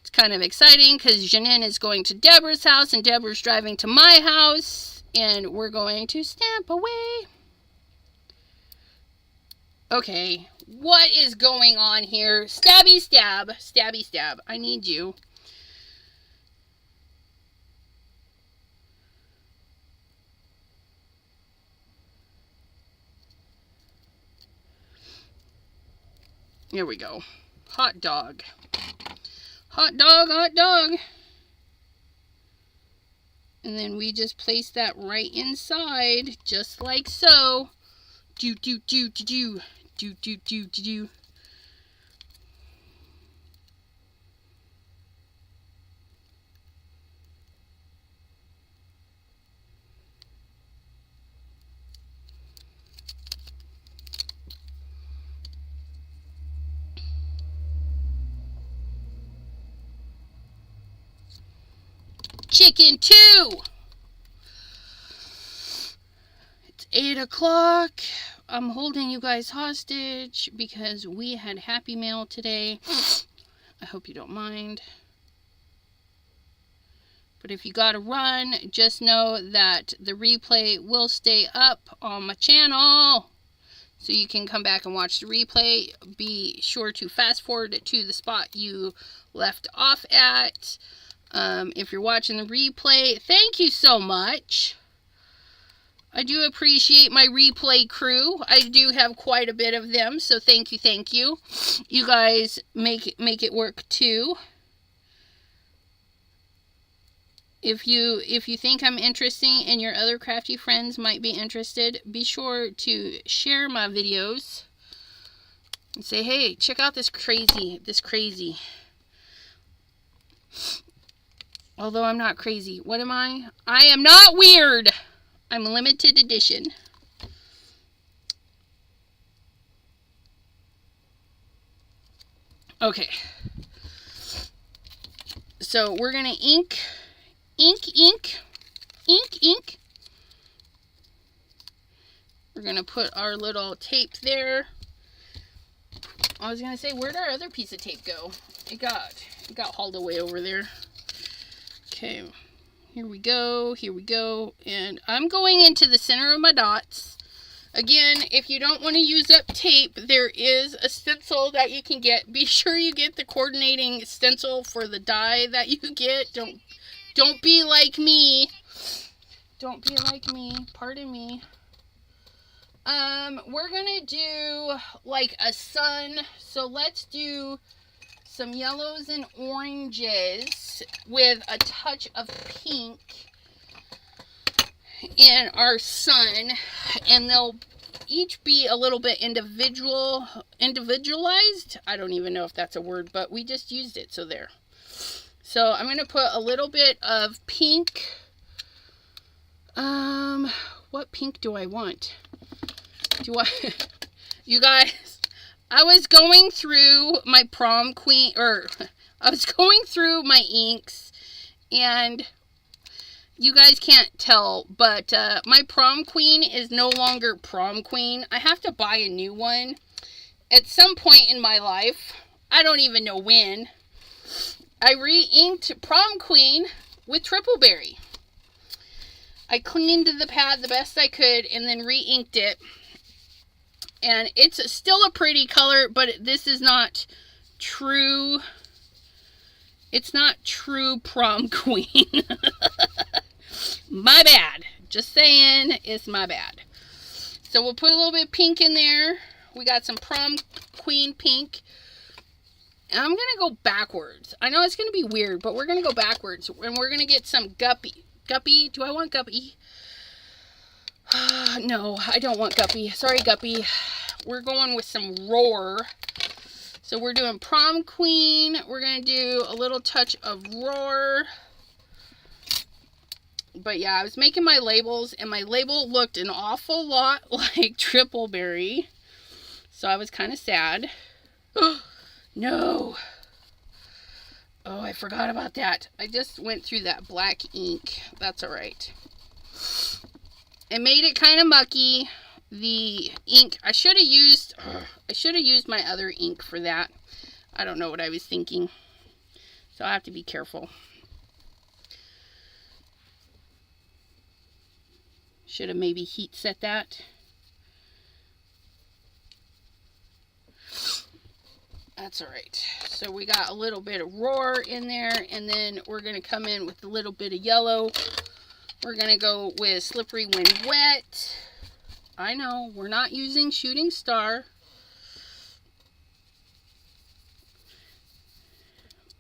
It's kind of exciting because Janine is going to Deborah's house and Deborah's driving to my house. And we're going to stamp away. Okay, what is going on here? Stabby stab, stabby stab. I need you. Here we go. Hot dog. Hot dog, hot dog. And then we just place that right inside, just like so. Do, do, do, do, do. Do, do, do, do, do. Chicken 2. It's 8 o'clock. I'm holding you guys hostage because we had Happy Meal today. I hope you don't mind. But if you gotta run, just know that the replay will stay up on my channel. So you can come back and watch the replay. Be sure to fast forward to the spot you left off at. If you're watching the replay, thank you so much. I do appreciate my replay crew. I do have quite a bit of them, so thank you, thank you. You guys make it work too. If you think I'm interesting and your other crafty friends might be interested, be sure to share my videos and say, hey, check out this crazy. Although I'm not crazy. What am I? I am not weird. I'm limited edition. Okay. So we're going to ink. We're going to put our little tape there. I was going to say, where'd our other piece of tape go? It got hauled away over there. Okay, here we go, and I'm going into the center of my dots. Again, if you don't want to use up tape, there is a stencil that you can get. Be sure you get the coordinating stencil for the die that you get. Don't be like me. Don't be like me, pardon me. We're gonna do like a sun, so let's do some yellows and oranges with a touch of pink in our sun, and they'll each be a little bit individualized. I don't even know if that's a word, but we just used it, so there. So I'm going to put a little bit of pink. What pink do I want? You guys, I was going through my prom queen, I was going through my inks, and you guys can't tell, but my prom queen is no longer prom queen. I have to buy a new one at some point in my life. I don't even know when. I re-inked prom queen with triple berry. I cleaned the pad the best I could and then re-inked it. And it's still a pretty color, but this is not true. It's not true prom queen. My bad. Just saying, it's my bad. So we'll put a little bit of pink in there. We got some prom queen pink. And I'm going to go backwards. I know it's going to be weird, but we're going to go backwards. And we're going to get some guppy. Guppy? Do I want guppy? No, I don't want guppy. Sorry, guppy. We're going with some roar. So we're doing prom queen. We're going to do a little touch of roar. But yeah, I was making my labels, and my label looked an awful lot like triple berry. So I was kind of sad. No. Oh, I forgot about that. I just went through that black ink. That's all right. It made it kind of mucky. The ink, I should have used my other ink for that. I don't know what I was thinking. So I have to be careful. Should have maybe heat set that. That's all right. So we got a little bit of roar in there, and then we're going to come in with a little bit of yellow. We're going to go with Slippery When Wet. I know, we're not using Shooting Star.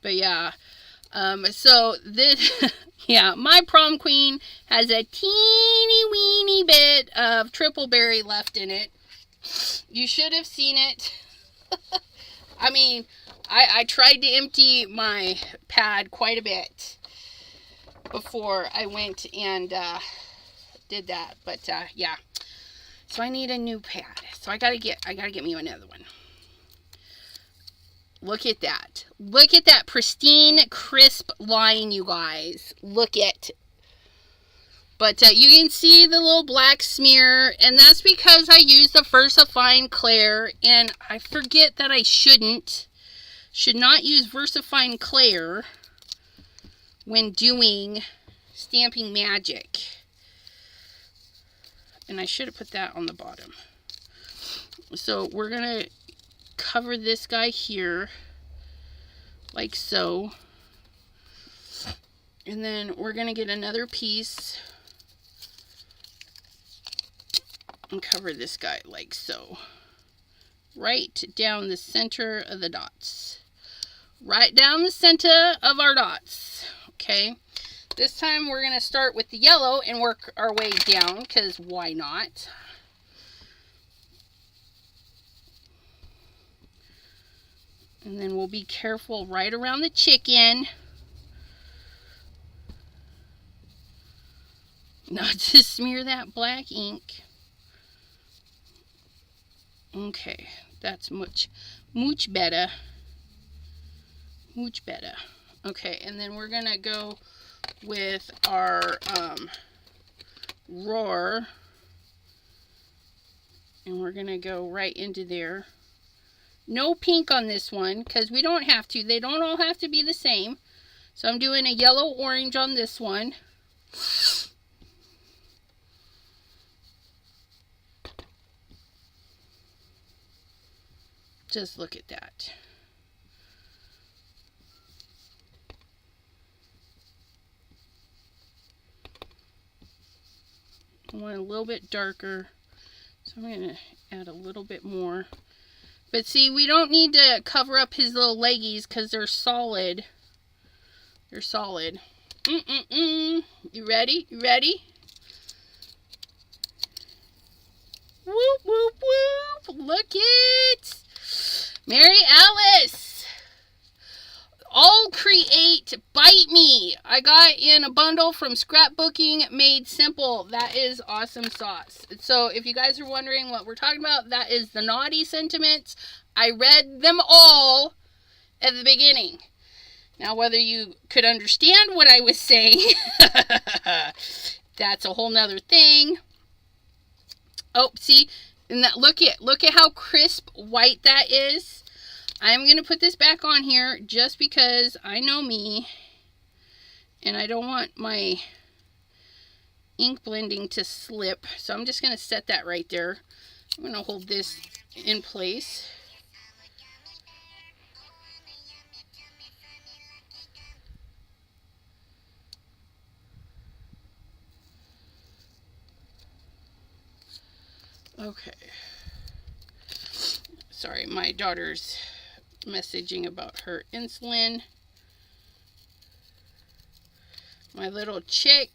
But yeah, so this, yeah, my prom queen has a teeny weeny bit of triple berry left in it. You should have seen it. I mean, I tried to empty my pad quite a bit before I went and did that, but yeah. So I need a new pad. So I gotta get me another one. Look at that. Look at that pristine, crisp line, you guys. Look at. But you can see the little black smear, and that's because I used the VersaFine Clair, and I forget that I should not use VersaFine Clair when doing Stamping Magic. And I should have put that on the bottom. So we're going to cover this guy here, like so. And then we're going to get another piece and cover this guy like so. Right down the center of the dots. Right down the center of our dots. Okay. This time we're going to start with the yellow and work our way down, because why not? And then we'll be careful right around the chicken, not to smear that black ink. Okay, that's much better. Much better. Okay, and then we're gonna go with our roar, and we're gonna go right into there. No pink on this one, because we don't have to. They don't all have to be the same. So I'm doing a yellow orange on this one. Just look at that. I want a little bit darker, so I'm going to add a little bit more. But see, we don't need to cover up his little leggies because they're solid. They're solid. You ready? You ready? Whoop, whoop, whoop. Look it. Mary Alice. All Create Bite Me. I got in a bundle from Scrapbooking, made simple. That is awesome sauce. So if you guys are wondering what we're talking about, that is the naughty sentiments. I read them all at the beginning. Now whether you could understand what I was saying, that's a whole nother thing. Oh, see, and that, look at how crisp white that is. I'm going to put this back on here just because I know me, and I don't want my ink blending to slip. So I'm just going to set that right there. I'm going to hold this in place. Okay. Sorry, my daughter's messaging about her insulin. My little chick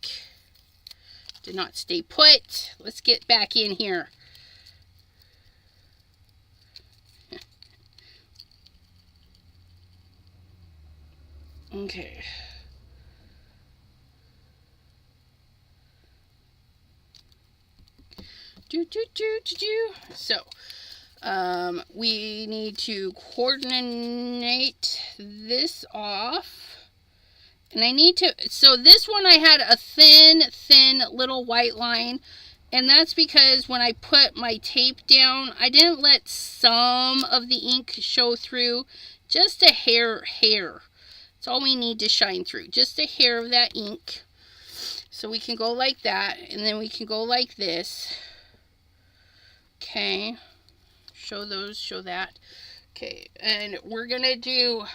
did not stay put. Let's get back in here. Okay. So, we need to coordinate this off. And I need to, so this one I had a thin little white line. And that's because when I put my tape down, I didn't let some of the ink show through. Just a hair. That's all we need to shine through. Just a hair of that ink. So we can go like that. And then we can go like this. Okay. Show that. Okay. And we're going to do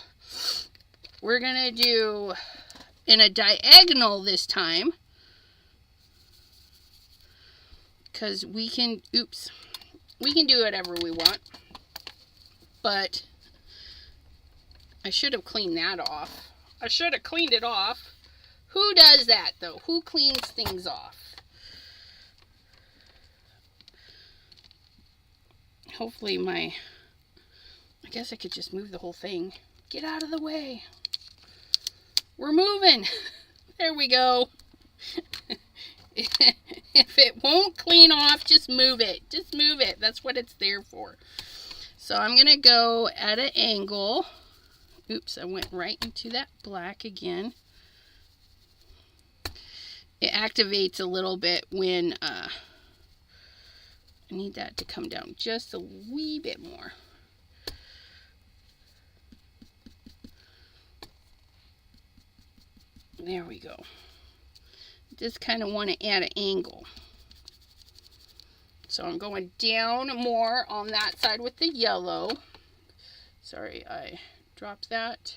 in a diagonal this time. Because we can do whatever we want. But I should have cleaned that off. I should have cleaned it off. Who does that, though? Who cleans things off? Hopefully I guess I could just move the whole thing. Get out of the way. We're moving. There we go. If it won't clean off, just move it. Just move it. That's what it's there for. So I'm going to go at an angle. Oops, I went right into that black again. It activates a little bit when I need that to come down just a wee bit more. There we go. Just kind of want to add an angle. So I'm going down more on that side with the yellow. Sorry, I dropped that.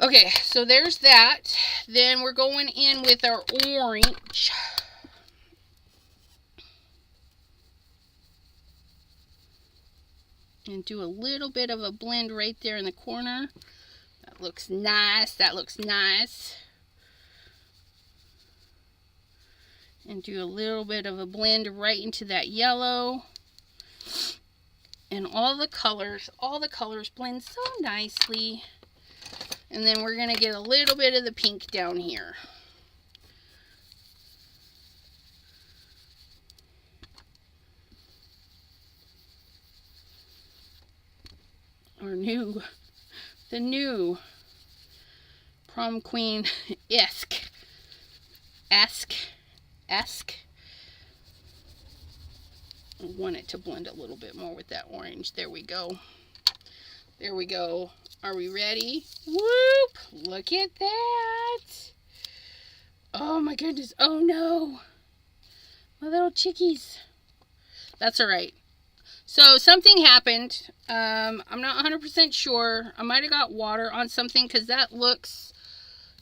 Okay, so there's that. Then we're going in with our orange. And do a little bit of a blend right there in the corner. That looks nice. That looks nice. And do a little bit of a blend right into that yellow. And all the colors blend so nicely. And then we're going to get a little bit of the pink down here. The new prom queen-esque. I want it to blend a little bit more with that orange. There we go. There we go. Are we ready? Whoop! Look at that. Oh my goodness. Oh no. My little chickies. That's all right. So something happened. I'm not 100% sure. I might have got water on something because that looks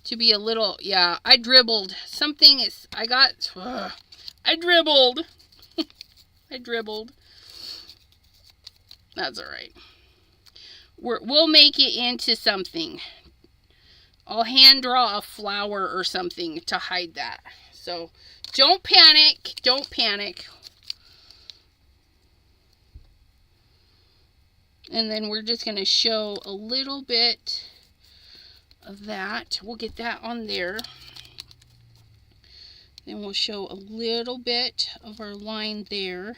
to be a little, yeah, I dribbled. I dribbled. I dribbled. That's all right. We'll make it into something. I'll hand draw a flower or something to hide that. So don't panic. Don't panic. And then we're just going to show a little bit of that. We'll get that on there. Then we'll show a little bit of our line there.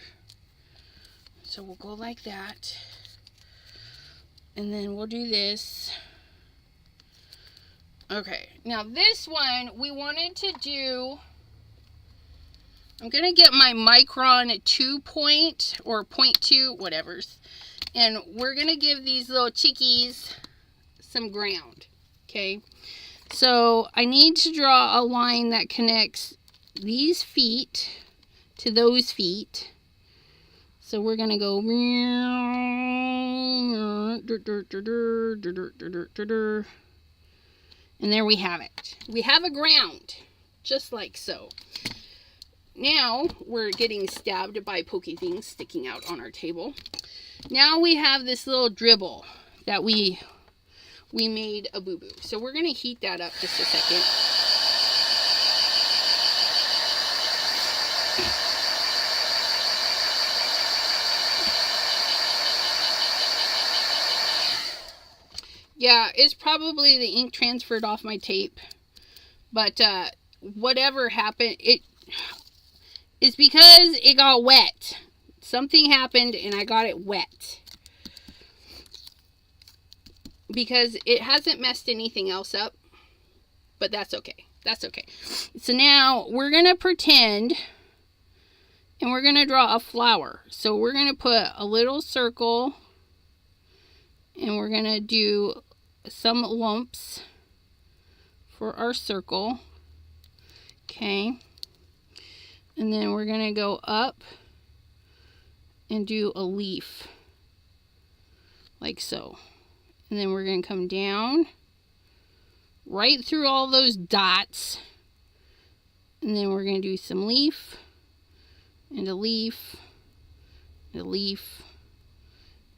So we'll go like that. And then we'll do this. Okay, now this one we wanted to do, I'm going to get my Micron 2 point or 0.2, whatever's. And we're going to give these little chickies some ground. Okay, so I need to draw a line that connects these feet to those feet. So we're going to go, and there we have it. We have a ground, just like so. Now we're getting stabbed by pokey things sticking out on our table. Now we have this little dribble that we made a boo-boo. So we're going to heat that up just a second. Yeah, it's probably the ink transferred off my tape. But whatever happened, it's because it got wet. Something happened and I got it wet. Because it hasn't messed anything else up. But that's okay. That's okay. So now we're going to pretend and we're going to draw a flower. So we're going to put a little circle and we're going to do some lumps for our circle. Okay. And then we're going to go up and do a leaf like so. And then we're going to come down right through all those dots. And then we're going to do some leaf and a leaf and a leaf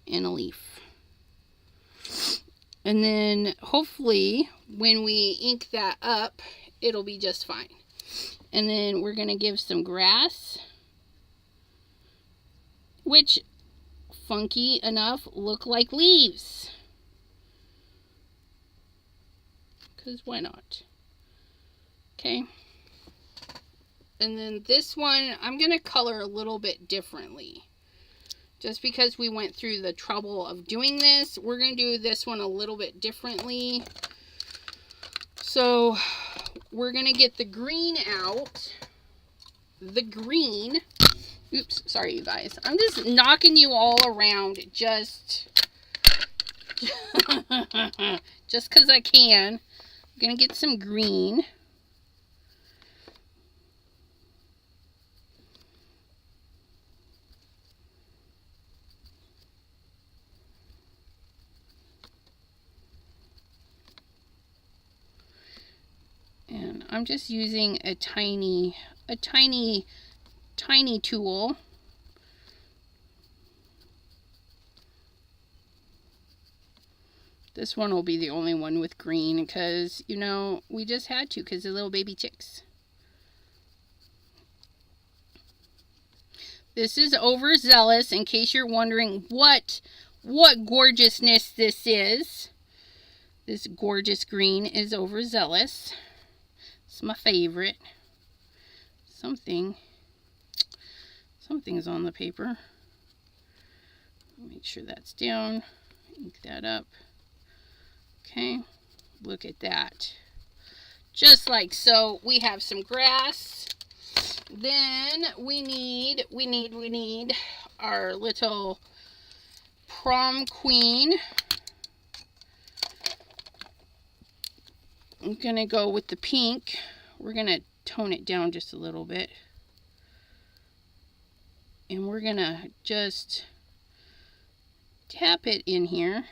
and a leaf. And then hopefully when we ink that up, it'll be just fine. And then we're going to give some grass, which, funky enough, look like leaves. Because why not? Okay. And then this one, I'm going to color a little bit differently. Just because we went through the trouble of doing this, we're going to do this one a little bit differently. So we're going to get the green out. The green. Oops, sorry you guys. I'm just knocking you all around just because I can. I'm going to get some green. And I'm just using a tiny tool. This one will be the only one with green because, you know, we just had to because they're little baby chicks. This is Overzealous, in case you're wondering what gorgeousness this is. This gorgeous green is Overzealous. It's my favorite. Something's on the paper. Make sure that's down. Ink that up. Okay, look at that. Just like so. We have some grass. Then we need our little prom queen. I'm gonna go with the pink. We're gonna tone it down just a little bit. And we're gonna just tap it in here.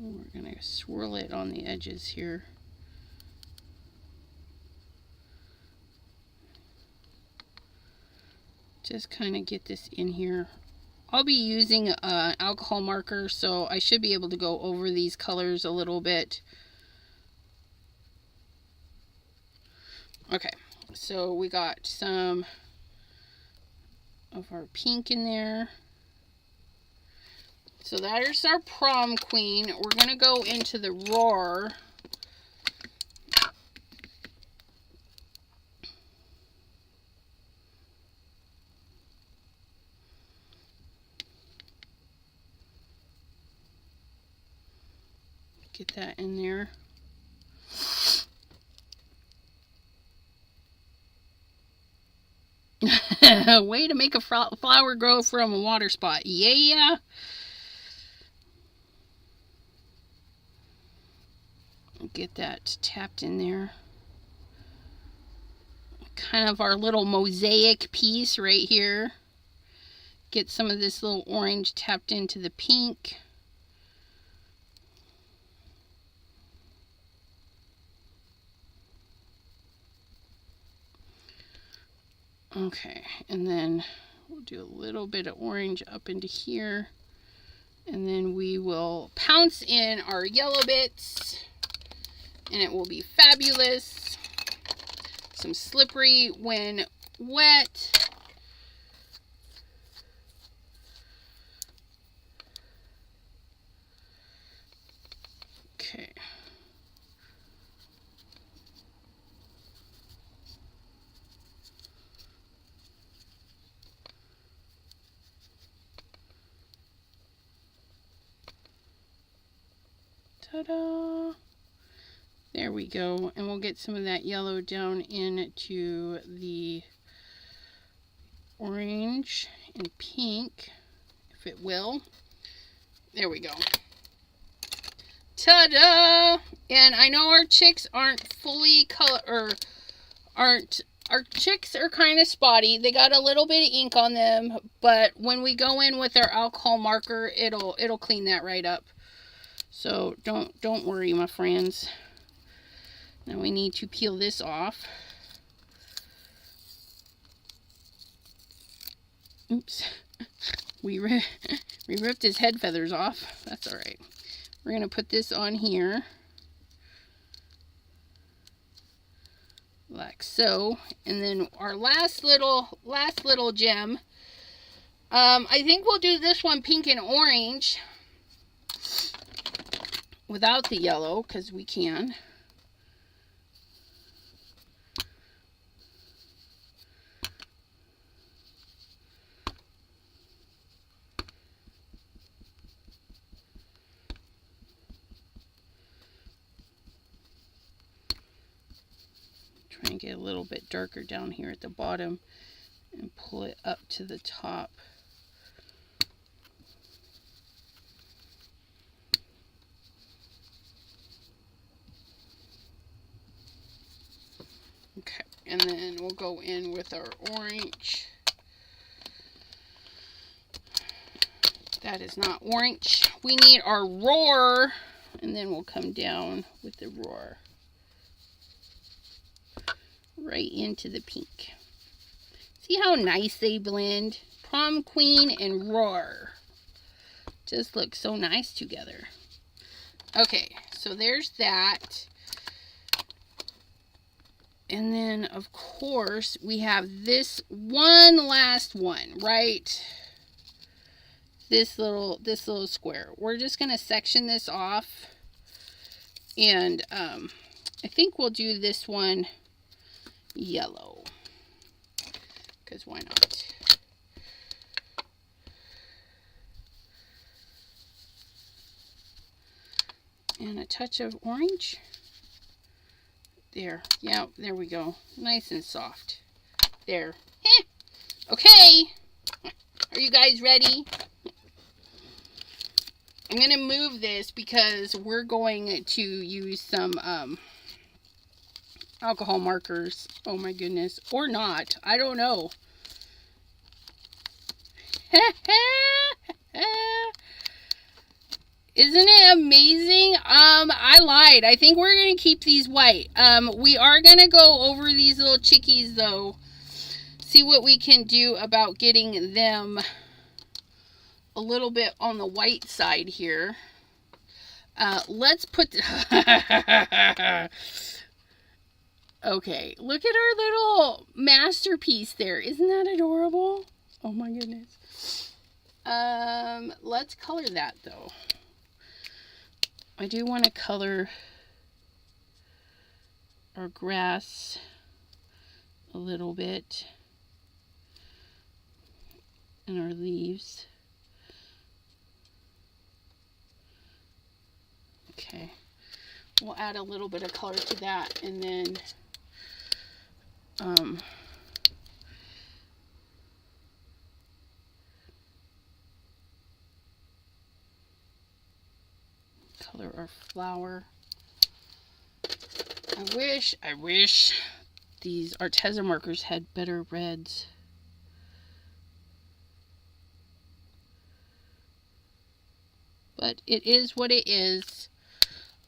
We're going to swirl it on the edges here. Just kind of get this in here. I'll be using an alcohol marker, so I should be able to go over these colors a little bit. Okay, so we got some of our pink in there. So there's our prom queen. We're going to go into the roar. Get that in there. Way to make a flower grow from a water spot. Yeah. Get that tapped in there. Kind of our little mosaic piece right here. Get some of this little orange tapped into the pink. Okay, and then we'll do a little bit of orange up into here. And then we will pounce in our yellow bits. And it will be fabulous. Some slippery when wet. Okay. Ta-da! There we go, and we'll get some of that yellow down into the orange and pink, if it will. There we go. Ta-da! And I know our chicks aren't fully our chicks are kind of spotty. They got a little bit of ink on them, but when we go in with our alcohol marker, it'll clean that right up. So don't worry, my friends. Now we need to peel this off. Oops. We ripped his head feathers off. That's all right. We're going to put this on here. Like so. And then our last little gem. I think we'll do this one pink and orange. Without the yellow, because we can. Try and get a little bit darker down here at the bottom and pull it up to the top. Okay, and then we'll go in with our orange. That is not orange. We need our roar And then we'll come down with the roar. Right into the pink. See how nice they blend? Prom Queen and Roar. Just look so nice together. Okay, so there's that. And then, of course, we have this one last one, right? This little square. We're just going to section this off. And I think we'll do this one yellow. Because why not? And a touch of orange. There. Yeah, there we go. Nice and soft. There. Okay. Are you guys ready? I'm going to move this because we're going to use some alcohol markers. Oh my goodness. Or not. I don't know. Isn't it amazing? I lied. I think we're going to keep these white. We are going to go over these little chickies though. See what we can do about getting them a little bit on the white side here. Let's put... Okay, look at our little masterpiece there. Isn't that adorable? Oh my goodness. Let's color that though. I do want to color our grass a little bit and our leaves. Okay, we'll add a little bit of color to that, and then color our flower. I wish these Arteza markers had better reds. But it is what it is.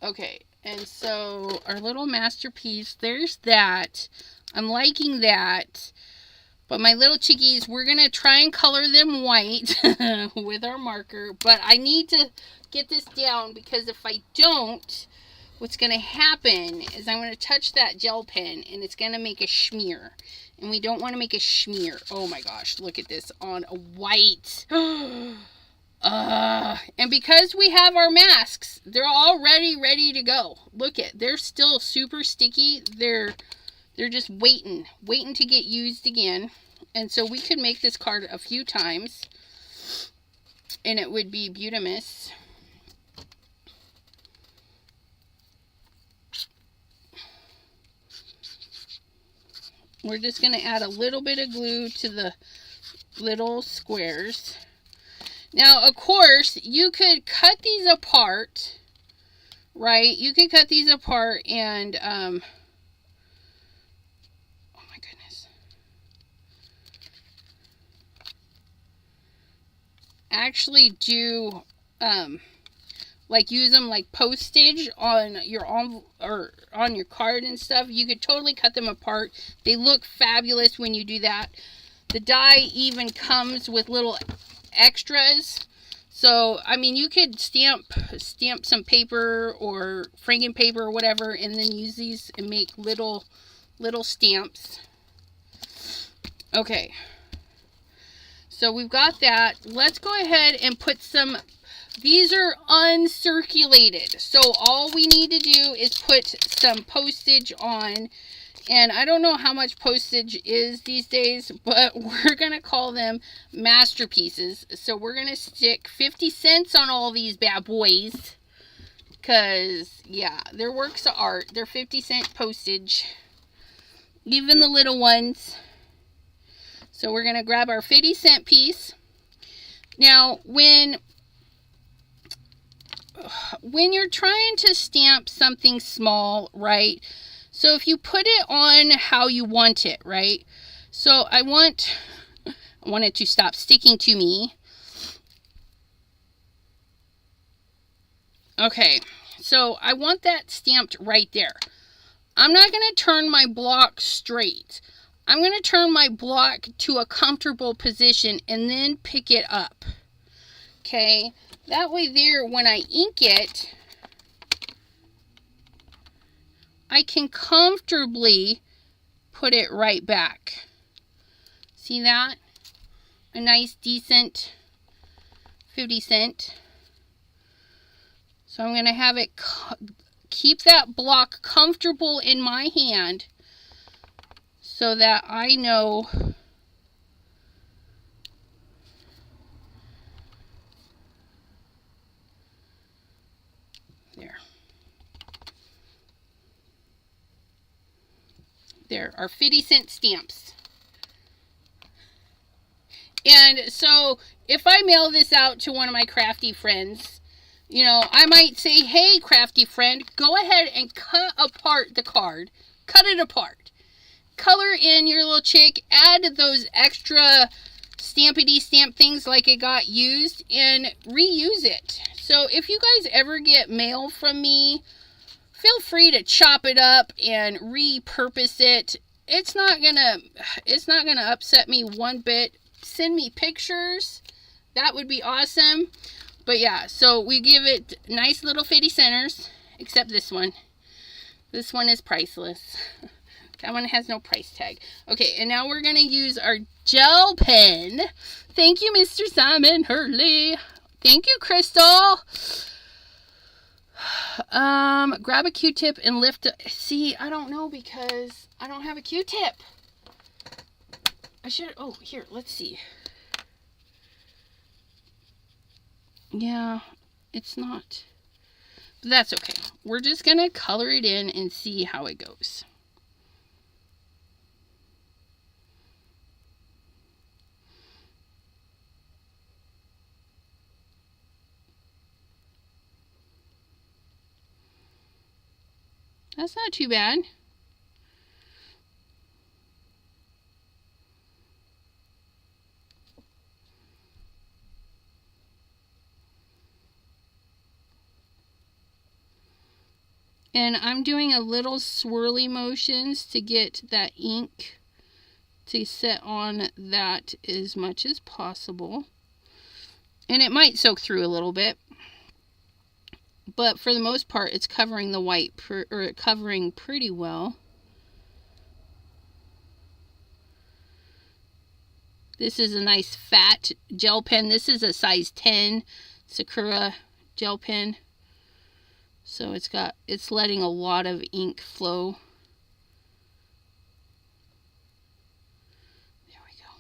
Okay, and so our little masterpiece, there's that. I'm liking that. But my little chickies, we're going to try and color them white with our marker. But I need to get this down because if I don't, what's going to happen is I'm going to touch that gel pen and it's going to make a smear. And we don't want to make a smear. Oh my gosh, look at this on a white. And because we have our masks, they're already ready to go. Look at, they're still super sticky. They're just waiting to get used again. And so we could make this card a few times and it would be beautimous. We're just going to add a little bit of glue to the little squares. Now, of course, you could cut these apart, right? You could cut these apart and, oh my goodness. Actually do, like use them like postage on your or on your card and stuff. You could totally cut them apart. They look fabulous when you do that. The die even comes with little extras. So, I mean, you could stamp some paper or franken paper or whatever and then use these and make little stamps. Okay. So we've got that. Let's go ahead and put some, these are uncirculated. So all we need to do is put some postage on. And I don't know how much postage is these days, but we're going to call them masterpieces. So we're going to stick 50 cents on all these bad boys. Because, yeah, they're works of art. They're 50-cent postage. Even the little ones. So we're going to grab our 50-cent piece. Now, when you're trying to stamp something small, right? So if you put it on how you want it, right? So I want it to stop sticking to me. Okay, So I want that stamped right there. I'm not going to turn my block straight. I'm going to turn my block to a comfortable position and then pick it up. Okay, that way there, when I ink it, I can comfortably put it right back. See that? A nice, decent 50 cent. So I'm going to have it keep that block comfortable in my hand so that I know there are 50-cent stamps. And so if I mail this out to one of my crafty friends, you know, I might say, hey, crafty friend, go ahead and cut apart the card. Cut it apart. Color in your little chick. Add those extra stampity stamp things like it got used and reuse it. So if you guys ever get mail from me, feel free to chop it up and repurpose it. It's not gonna upset me one bit. Send me pictures. That would be awesome. But yeah, so we give it nice little 50 centers, except this one. This one is priceless. That one has no price tag. Okay, and now we're going to use our gel pen. Thank you, Mr. Simon Hurley. Thank you, Crystal. Grab a Q-tip and lift. See, I don't know because I don't have a Q-tip. I should. Oh, here, let's see. Yeah, it's not. But that's okay. We're just going to color it in and see how it goes. That's not too bad. And I'm doing a little swirly motions to get that ink to set on that as much as possible. And it might soak through a little bit. But for the most part, it's covering the white, or covering pretty well. This is a nice fat gel pen. This is a size 10 Sakura gel pen. So it's letting a lot of ink flow. There we go.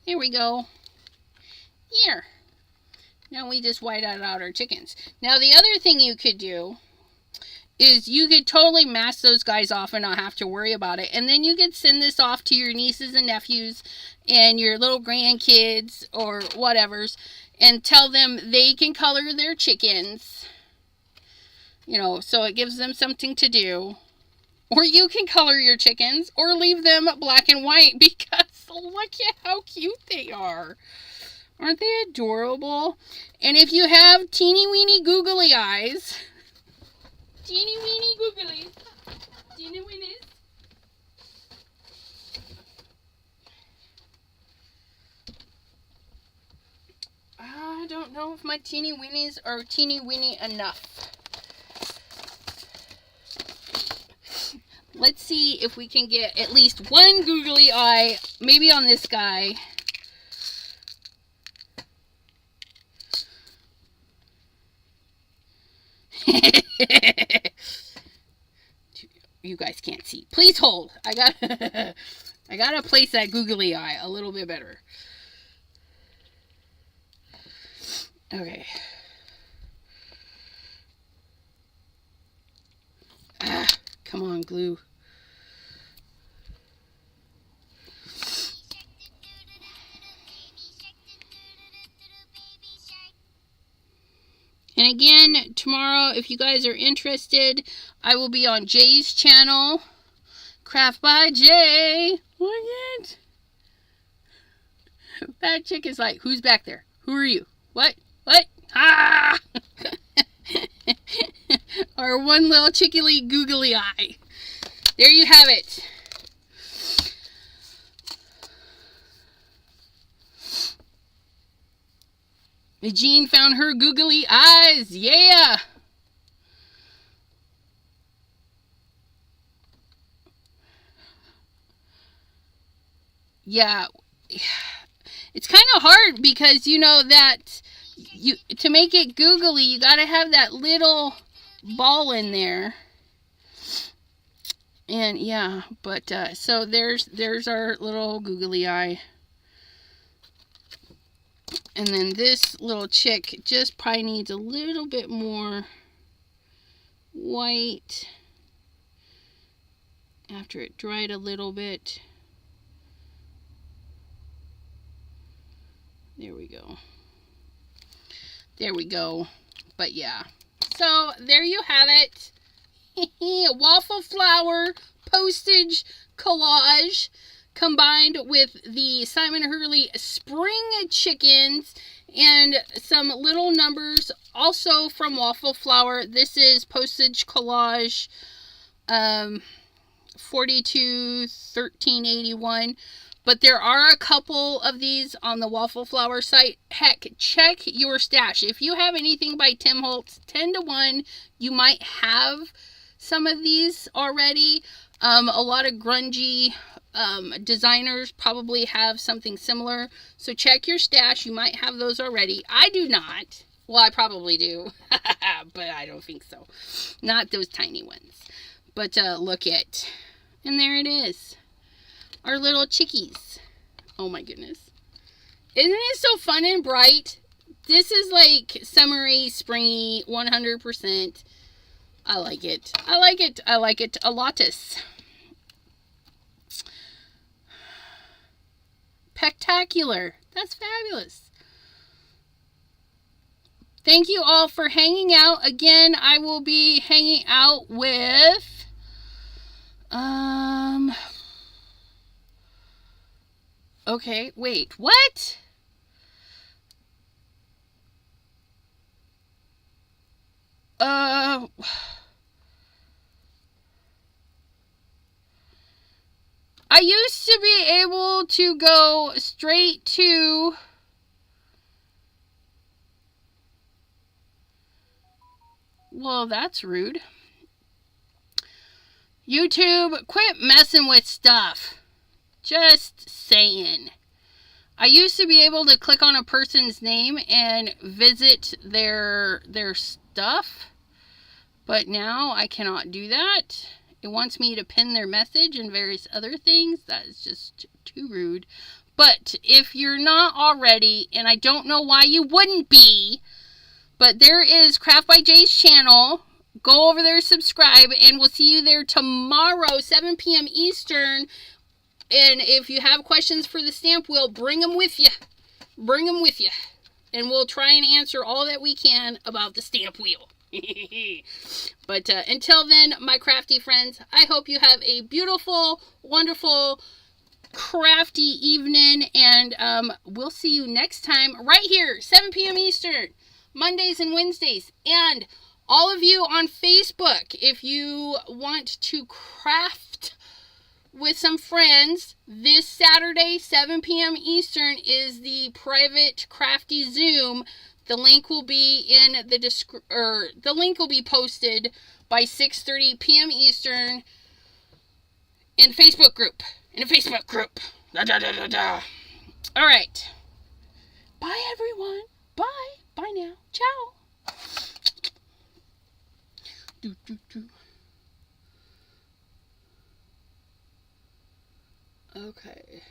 There we go. Here. Now we just white out our chickens. Now the other thing you could do is you could totally mask those guys off and not have to worry about it. And then you could send this off to your nieces and nephews and your little grandkids or whatevers and tell them they can color their chickens. You know, so it gives them something to do. Or you can color your chickens or leave them black and white because look at how cute they are. Aren't they adorable? And if you have teeny weeny googly eyes, teeny weeny googly, teeny weenies. I don't know if my teeny weenies are teeny weeny enough. Let's see if we can get at least one googly eye, maybe on this guy. You guys can't see. Please hold. I gotta place that googly eye a little bit better. Okay. Come on, glue. And again, tomorrow, if you guys are interested, I will be on Jay's channel. Craft by Jay. Look it. That chick is like, who's back there? Who are you? What? What? Ah! Our one little chickily googly eye. There you have it. Jean found her googly eyes. Yeah. Yeah. It's kind of hard because you know that to make it googly, you got to have that little ball in there. And yeah, but so there's our little googly eye. And then this little chick just probably needs a little bit more white after it dried a little bit. There we go. There we go. But yeah. So there you have it. Waffle flower postage collage combined with the Simon Hurley spring chickens and some little numbers also from waffle flower. This is postage collage 421381. But there are a couple of these on the Waffle Flower site. Heck, check your stash. If you have anything by Tim Holtz, 10 to 1, you might have some of these already. A lot of grungy designers probably have something similar. So check your stash. You might have those already. I do not. Well, I probably do. But I don't think so. Not those tiny ones. But look at. And there it is. Our little chickies. Oh my goodness. Isn't it so fun and bright? This is like summery, springy, 100%. I like it. I like it. I like it a lotus. Spectacular. That's fabulous. Thank you all for hanging out. Again, I will be hanging out with okay, wait, what? I used to be able to go straight to well, that's rude. YouTube, quit messing with stuff. Just saying. I used to be able to click on a person's name and visit their stuff, but now I cannot do that. It wants me to pin their message and various other things. That is just too rude. But if you're not already, and I don't know why you wouldn't be, but there is Craft by Jay's channel. Go over there, subscribe, and we'll see you there tomorrow, 7 p.m. Eastern. And if you have questions for the stamp wheel, bring them with you. Bring them with you. And we'll try and answer all that we can about the stamp wheel. But until then, my crafty friends, I hope you have a beautiful, wonderful, crafty evening. And we'll see you next time right here, 7 p.m. Eastern, Mondays and Wednesdays. And all of you on Facebook, if you want to craft with some friends, this Saturday, 7 p.m. Eastern, is the private crafty Zoom. The link will be in the link will be posted by 6:30 p.m. Eastern in Facebook group. In a Facebook group. Da, da, da, da, da. All right. Bye, everyone. Bye. Bye now. Ciao. Do, do, do. Okay.